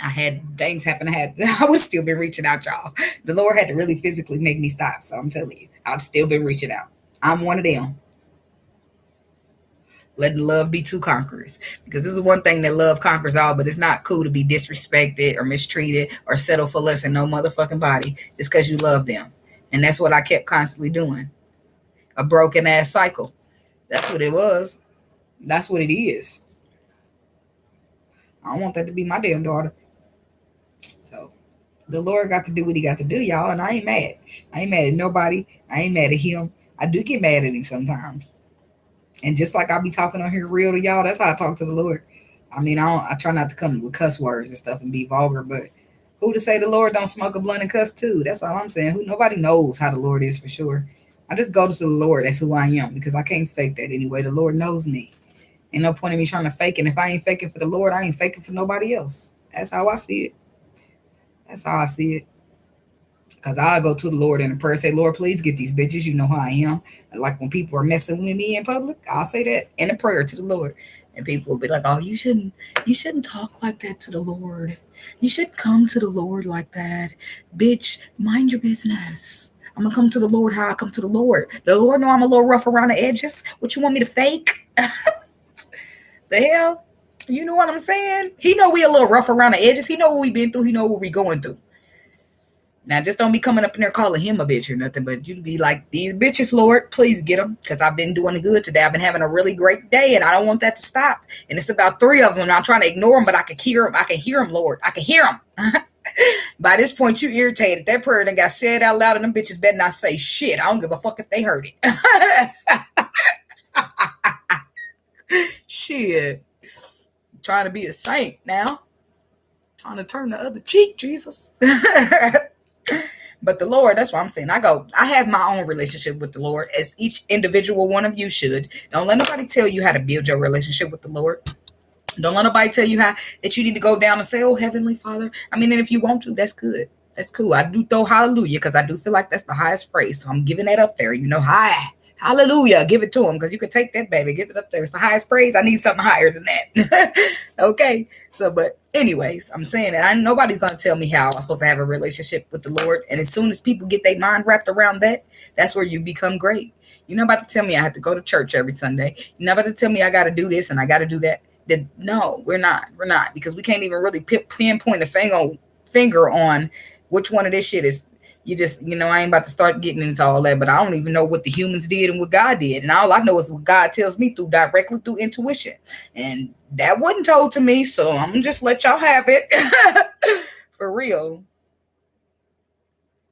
I had things happen. I would have still been reaching out, y'all. The Lord had to really physically make me stop. So I'm telling you, I'd still been reaching out. I'm one of them. Letting love be two conquerors. Because this is one thing that love conquers all, but it's not cool to be disrespected or mistreated or settle for less in no motherfucking body just because you love them. And that's what I kept constantly doing. A broken ass cycle. That's what it was. That's what it is. I don't want that to be my damn daughter. So the Lord got to do what he got to do, y'all, and I ain't mad. I ain't mad at nobody. I ain't mad at him. I do get mad at him sometimes. And just like I be talking on here real to y'all, that's how I talk to the Lord. I mean, I try not to come with cuss words and stuff and be vulgar, but who to say the Lord don't smoke a blunt and cuss too? That's all I'm saying. Nobody knows how the Lord is for sure. I just go to the Lord. That's who I am because I can't fake that anyway. The Lord knows me. Ain't no point in me trying to fake it. And if I ain't faking for the Lord, I ain't faking for nobody else. That's how I see it. That's how I see it. Because I'll go to the Lord in a prayer, say, Lord, please get these bitches. You know how I am. And like when people are messing with me in public, I'll say that in a prayer to the Lord. And people will be like, oh, you shouldn't talk like that to the Lord. You shouldn't come to the Lord like that. Bitch, mind your business. I'm going to come to the Lord how I come to the Lord. The Lord know I'm a little rough around the edges. What you want me to fake? The hell? You know what I'm saying? He know we a little rough around the edges. He know what we been through. He know what we going through. Now, just don't be coming up in there calling him a bitch or nothing, but you be like, these bitches, Lord, please get them, because I've been doing good today. I've been having a really great day, and I don't want that to stop. And it's about 3 of them, and I'm trying to ignore them, but I can hear them. I can hear them, Lord. I can hear them. By this point, you irritated. That prayer done got said out loud, and them bitches better not say shit. I don't give a fuck if they heard it. Shit. Trying to be a saint now. Trying to turn the other cheek, Jesus. But the Lord, that's what I'm saying. I have my own relationship with the Lord, as each individual one of you should. Don't let nobody tell you how to build your relationship with the Lord. Don't let nobody tell you how that you need to go down and say, oh, Heavenly Father. I mean, and if you want to, that's good. That's cool. I do throw hallelujah because I do feel like that's the highest praise. So I'm giving that up there. Hi. Hallelujah. Give it to him because you can take that, baby. Give it up there. It's the highest praise. I need something higher than that. Okay. So, but anyways, I'm saying that nobody's going to tell me how I'm supposed to have a relationship with the Lord. And as soon as people get their mind wrapped around that, that's where you become great. You're not about to tell me I have to go to church every Sunday. You're not about to tell me I got to do this and I got to do that. No, we're not. We're not, because we can't even really pinpoint a finger on which one of this shit is. You just, I ain't about to start getting into all that, but I don't even know what the humans did and what God did. And all I know is what God tells me directly through intuition. And that wasn't told to me, so I'm going to just let y'all have it. For real.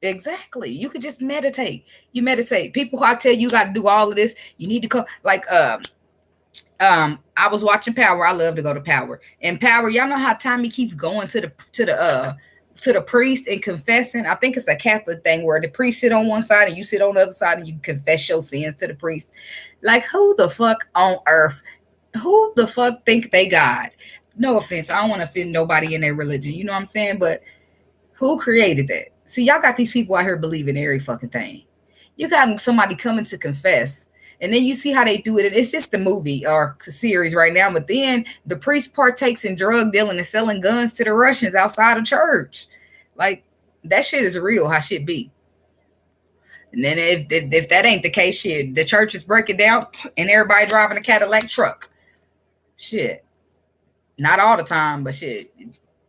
Exactly. You could just meditate. You meditate. People who I tell you got to do all of this, you need to come, like, I was watching Power. I love to go to Power. And Power, y'all know how Tommy keeps going to the priest and confessing. I think it's a Catholic thing where the priest sit on one side and you sit on the other side and you confess your sins to the priest. Like, who the fuck on earth? Who the fuck think they God? No offense. I don't want to offend nobody in their religion. You know what I'm saying? But who created that? See, y'all got these people out here believing every fucking thing. You got somebody coming to confess. And then you see how they do it. It's just a movie or a series right now. But then the priest partakes in drug dealing and selling guns to the Russians outside of church. Like, that shit is real, how shit be. And then if that ain't the case, shit, the church is breaking down and everybody driving a Cadillac truck. Shit. Not all the time, but shit.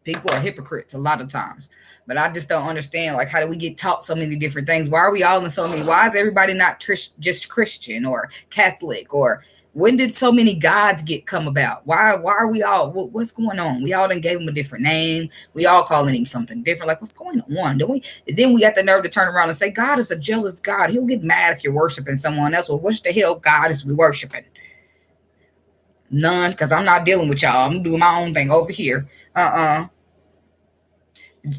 People are hypocrites a lot of times. But I just don't understand, like, how do we get taught so many different things? Why are we all in so many? Why is everybody not just Christian or Catholic? Or when did so many gods come about? Why are we all, what's going on? We all done gave him a different name. We all calling him something different. Like, what's going on? Then we got the nerve to turn around and say, God is a jealous God. He'll get mad if you're worshiping someone else. Well, what the hell God is we worshiping? None, because I'm not dealing with y'all. I'm doing my own thing over here.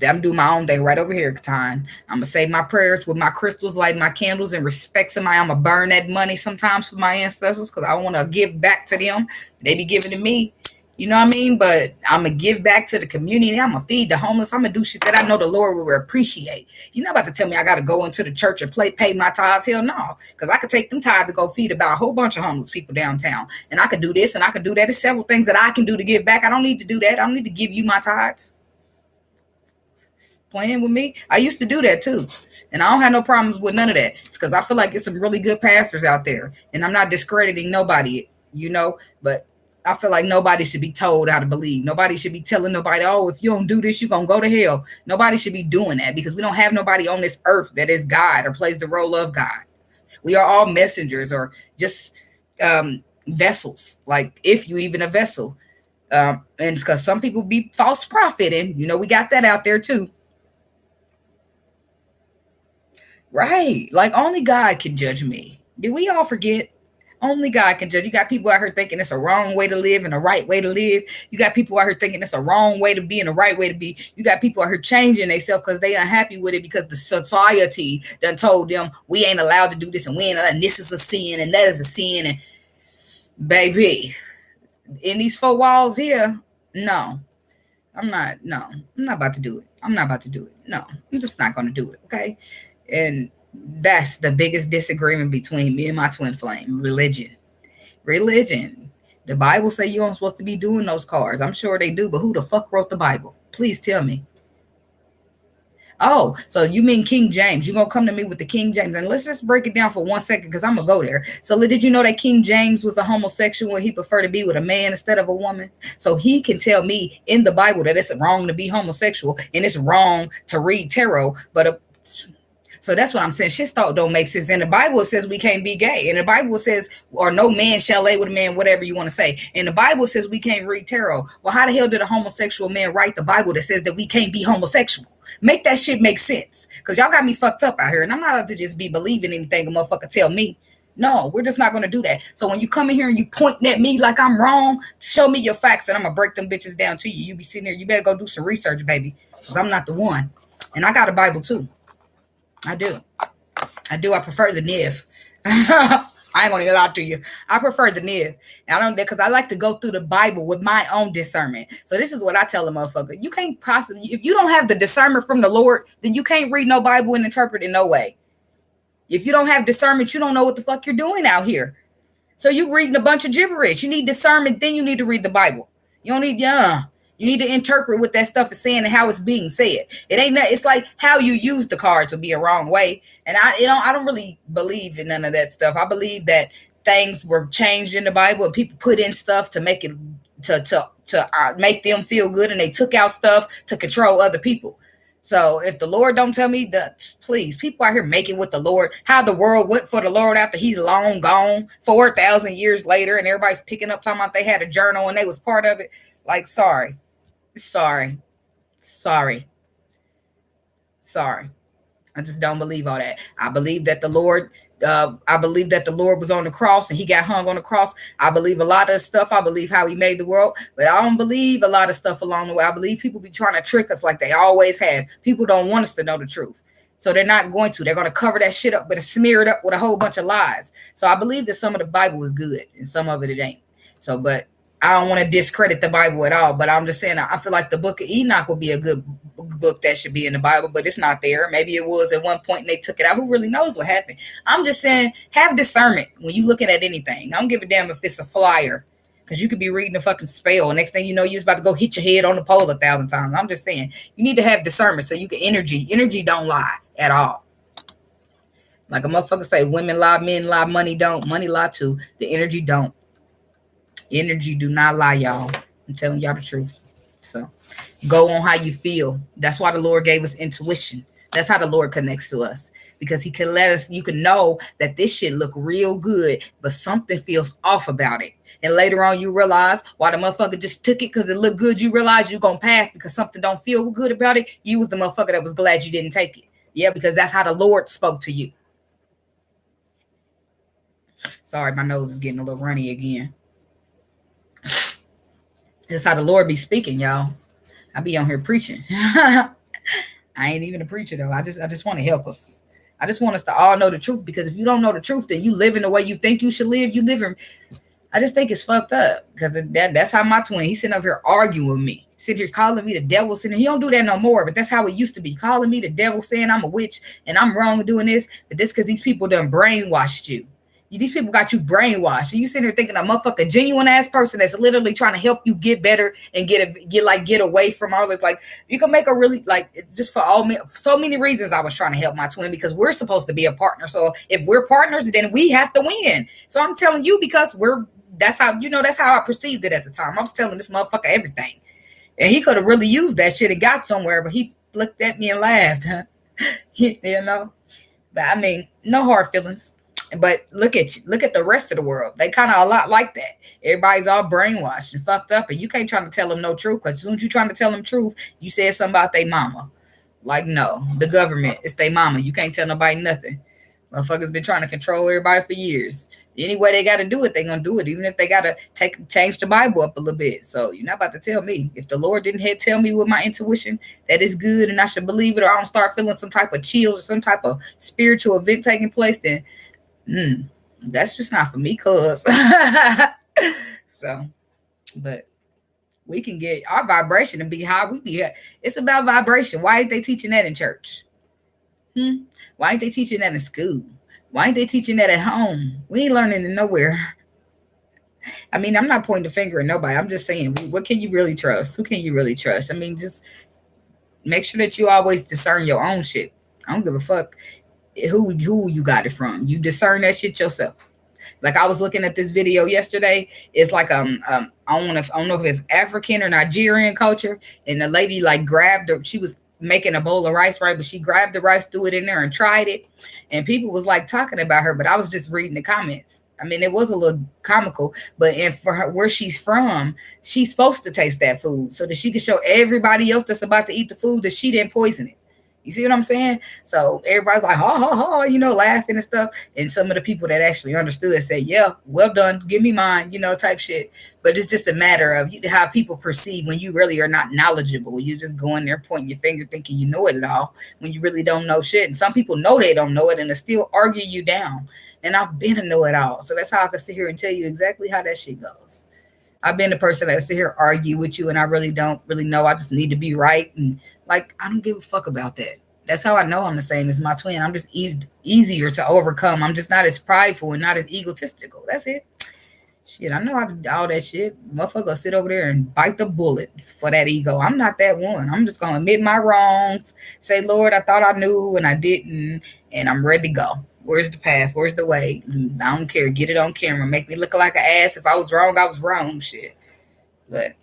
I'm doing my own thing right over here, Katan. I'm going to say my prayers with my crystals, light my candles, and respect somebody. I'm going to burn that money sometimes for my ancestors because I want to give back to them. They be giving to me. You know what I mean? But I'm going to give back to the community. I'm going to feed the homeless. I'm going to do shit that I know the Lord will appreciate. You're not about to tell me I got to go into the church and pay my tithes. Hell no. Because I could take them tithes to go feed about a whole bunch of homeless people downtown. And I could do this and I could do that. There's several things that I can do to give back. I don't need to do that. I don't need to give you my tithes. Playing with me. I used to do that too. And I don't have no problems with none of that. It's because I feel like it's some really good pastors out there. And I'm not discrediting nobody, but I feel like nobody should be told how to believe. Nobody should be telling nobody, oh, if you don't do this, you're going to go to hell. Nobody should be doing that because we don't have nobody on this earth that is God or plays the role of God. We are all messengers or just vessels. Like, if you even a vessel. And because some people be false profiting, we got that out there too. Right. Like, only God can judge me. Do we all forget? Only God can judge. You got people out here thinking it's a wrong way to live and a right way to live. You got people out here thinking it's a wrong way to be and a right way to be. You got people out here changing themselves because they unhappy with it because the society done told them we ain't allowed to do this and we ain't allowed, and this is a sin and that is a sin. And baby, in these four walls here, no, I'm not about to do it. I'm not about to do it. No, I'm just not going to do it. Okay. And that's the biggest disagreement between me and my twin flame. Religion. The Bible say you aren't supposed to be doing those cards. I'm sure they do, but who the fuck wrote the Bible? Please tell me. Oh, so you mean King James? You're going to come to me with the King James. And let's just break it down for 1 second because I'm going to go there. So did you know that King James was a homosexual and he preferred to be with a man instead of a woman? So he can tell me in the Bible that it's wrong to be homosexual and it's wrong to read tarot, but so that's what I'm saying. Shit don't make sense. And the Bible says we can't be gay. And the Bible says, or no man shall lay with a man, whatever you want to say. And the Bible says we can't read tarot. Well, how the hell did a homosexual man write the Bible that says that we can't be homosexual? Make that shit make sense. Because y'all got me fucked up out here. And I'm not out to just be believing anything a motherfucker tell me. No, we're just not going to do that. So when you come in here and you pointing at me like I'm wrong, show me your facts and I'm going to break them bitches down to you. You be sitting there, you better go do some research, baby, because I'm not the one. And I got a Bible too. I do. I prefer the Niv. I ain't gonna lie to you. I prefer the Niv. I don't, because I like to go through the Bible with my own discernment. So this is what I tell a motherfucker. You can't possibly, if you don't have the discernment from the Lord, then you can't read no Bible and interpret it no way. If you don't have discernment, you don't know what the fuck you're doing out here. So you reading a bunch of gibberish. You need discernment, then you need to read the Bible. You don't need, you need to interpret what that stuff is saying and how it's being said. It ain't that. It's like how you use the cards will be a wrong way. And I don't really believe in none of that stuff. I believe that things were changed in the Bible and people put in stuff to make it to make them feel good, and they took out stuff to control other people. So if the Lord don't tell me that, please, people out here making with the Lord, how the world went for the Lord after he's long gone 4,000 years later, and everybody's picking up talking about they had a journal and they was part of it. Like, sorry. I just don't believe all that. I believe that the Lord was on the cross and he got hung on the cross. I believe a lot of stuff. I believe how he made the world, but I don't believe a lot of stuff along the way. I believe people be trying to trick us like they always have. People don't want us to know the truth. So they're not going to. They're going to cover that shit up, but smear it up with a whole bunch of lies. So I believe that some of the Bible is good and some of it ain't. So, but I don't want to discredit the Bible at all, but I'm just saying I feel like the book of Enoch would be a good book that should be in the Bible, but it's not there. Maybe it was at one point and they took it out. Who really knows what happened? I'm just saying, have discernment when you're looking at anything. I don't give a damn if it's a flyer, because you could be reading a fucking spell. Next thing you know, you're about to go hit your head on the pole 1,000 times. I'm just saying, you need to have discernment so you can energy don't lie at all. Like a motherfucker say, women lie, men lie, money don't. Money lie too. The energy don't. Energy do not lie, y'all. I'm telling y'all the truth. So go on how you feel. That's why the Lord gave us intuition. That's how the Lord connects to us, because he can let us, you can know that this shit look real good, but something feels off about it. And later on you realize why the motherfucker just took it because it looked good. You realize you're going to pass because something don't feel good about it. You was the motherfucker that was glad you didn't take it. Yeah, because that's how the Lord spoke to you. Sorry, my nose is getting a little runny again. That's how the Lord be speaking, y'all. I be on here preaching. I ain't even a preacher though. I just want to help us. I just want us to all know the truth, because if you don't know the truth, then you live in the way you think you should live. You live in. I just think it's fucked up, because that's how my twin, he's sitting up here arguing with me, sitting here calling me the devil. He don't do that no more, but that's how it used to be, calling me the devil, saying I'm a witch and I'm wrong doing this. But this because these people done brainwashed you. These people got you brainwashed. And you sitting here thinking a motherfucker, genuine ass person that's literally trying to help you get better and get away from all this. Like, you can make a really, like, just for so many reasons I was trying to help my twin, because we're supposed to be a partner. So if we're partners, then we have to win. So I'm telling you, because that's how I perceived it at the time. I was telling this motherfucker everything. And he could have really used that shit and got somewhere, but he looked at me and laughed. You know? But I mean, no hard feelings. But look at the rest of the world. They kind of a lot like that. Everybody's all brainwashed and fucked up, and you can't try to tell them no truth, because as soon as you're trying to tell them truth, you said something about their mama. Like, no, the government, it's their mama. You can't tell nobody nothing. Motherfuckers been trying to control everybody for years. Any way they got to do it, they gonna do it, even if they got to change the Bible up a little bit. So you're not about to tell me. If the Lord didn't tell me with my intuition that is good and I should believe it, or I don't start feeling some type of chills or some type of spiritual event taking place, then that's just not for me, cuz. So, but we can get our vibration to be high. It's about vibration. Why ain't they teaching that in church? Why ain't they teaching that in school? Why ain't they teaching that at home? We ain't learning it nowhere. I mean, I'm not pointing the finger at nobody. I'm just saying, what can you really trust? Who can you really trust? I mean, just make sure that you always discern your own shit. I don't give a fuck who you got it from. You discern that shit yourself. Like, I was looking at this video yesterday. It's like I don't know if it's African or Nigerian culture, and the lady like grabbed her. She was making a bowl of rice, right? But she grabbed the rice, threw it in there, and tried it. And people was like talking about her, but I was just reading the comments. I mean, it was a little comical, but for her, where she's from, she's supposed to taste that food so that she can show everybody else that's about to eat the food that she didn't poison it. You see what I'm saying? So everybody's like, ha, ha, ha, laughing and stuff. And some of the people that actually understood said, yeah, well done. Give me mine, type shit. But it's just a matter of how people perceive when you really are not knowledgeable. You just go in there pointing your finger thinking you know it all when you really don't know shit. And some people know they don't know it and they still argue you down. And I've been a know-it-all. So that's how I can sit here and tell you exactly how that shit goes. I've been the person that sit here argue with you and I really don't really know. I just need to be right. And like, I don't give a fuck about that. That's how I know I'm the same as my twin. I'm just easier to overcome. I'm just not as prideful and not as egotistical. That's it. Shit, I know how to do all that shit. Motherfucker sit over there and bite the bullet for that ego. I'm not that one. I'm just going to admit my wrongs. Say, Lord, I thought I knew and I didn't. And I'm ready to go. Where's the path? Where's the way? I don't care. Get it on camera. Make me look like an ass. If I was wrong, I was wrong. Shit. But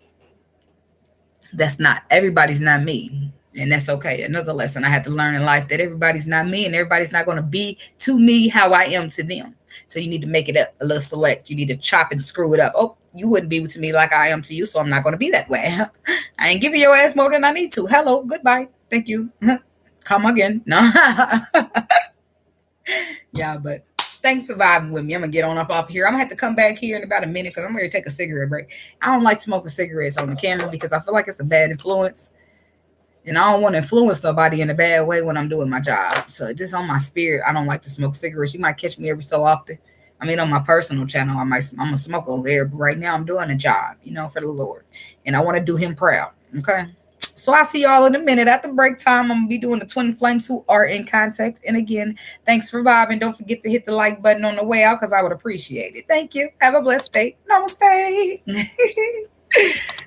that's not, everybody's not me. And that's okay. Another lesson I had to learn in life, that everybody's not me and everybody's not going to be to me how I am to them. So you need to make it up a little select. You need to chop and screw it up. Oh, you wouldn't be to me like I am to you, so I'm not going to be that way. I ain't giving your ass more than I need to. Hello, goodbye. Thank you. Come again. No. Yeah, but thanks for vibing with me. I'm going to get on up off here. I'm going to have to come back here in about a minute because I'm going to take a cigarette break. I don't like smoking cigarettes on the camera because I feel like it's a bad influence. And I don't want to influence nobody in a bad way when I'm doing my job. So just on my spirit, I don't like to smoke cigarettes. You might catch me every so often. I mean, on my personal channel, I'm a smoker over there. But right now I'm doing a job, for the Lord. And I want to do him proud. Okay. So I'll see y'all in a minute. At the break time, I'm going to be doing the twin flames who are in contact. And again, thanks for vibing. Don't forget to hit the like button on the way out because I would appreciate it. Thank you. Have a blessed day. Namaste.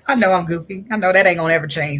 I know I'm goofy. I know that ain't going to ever change.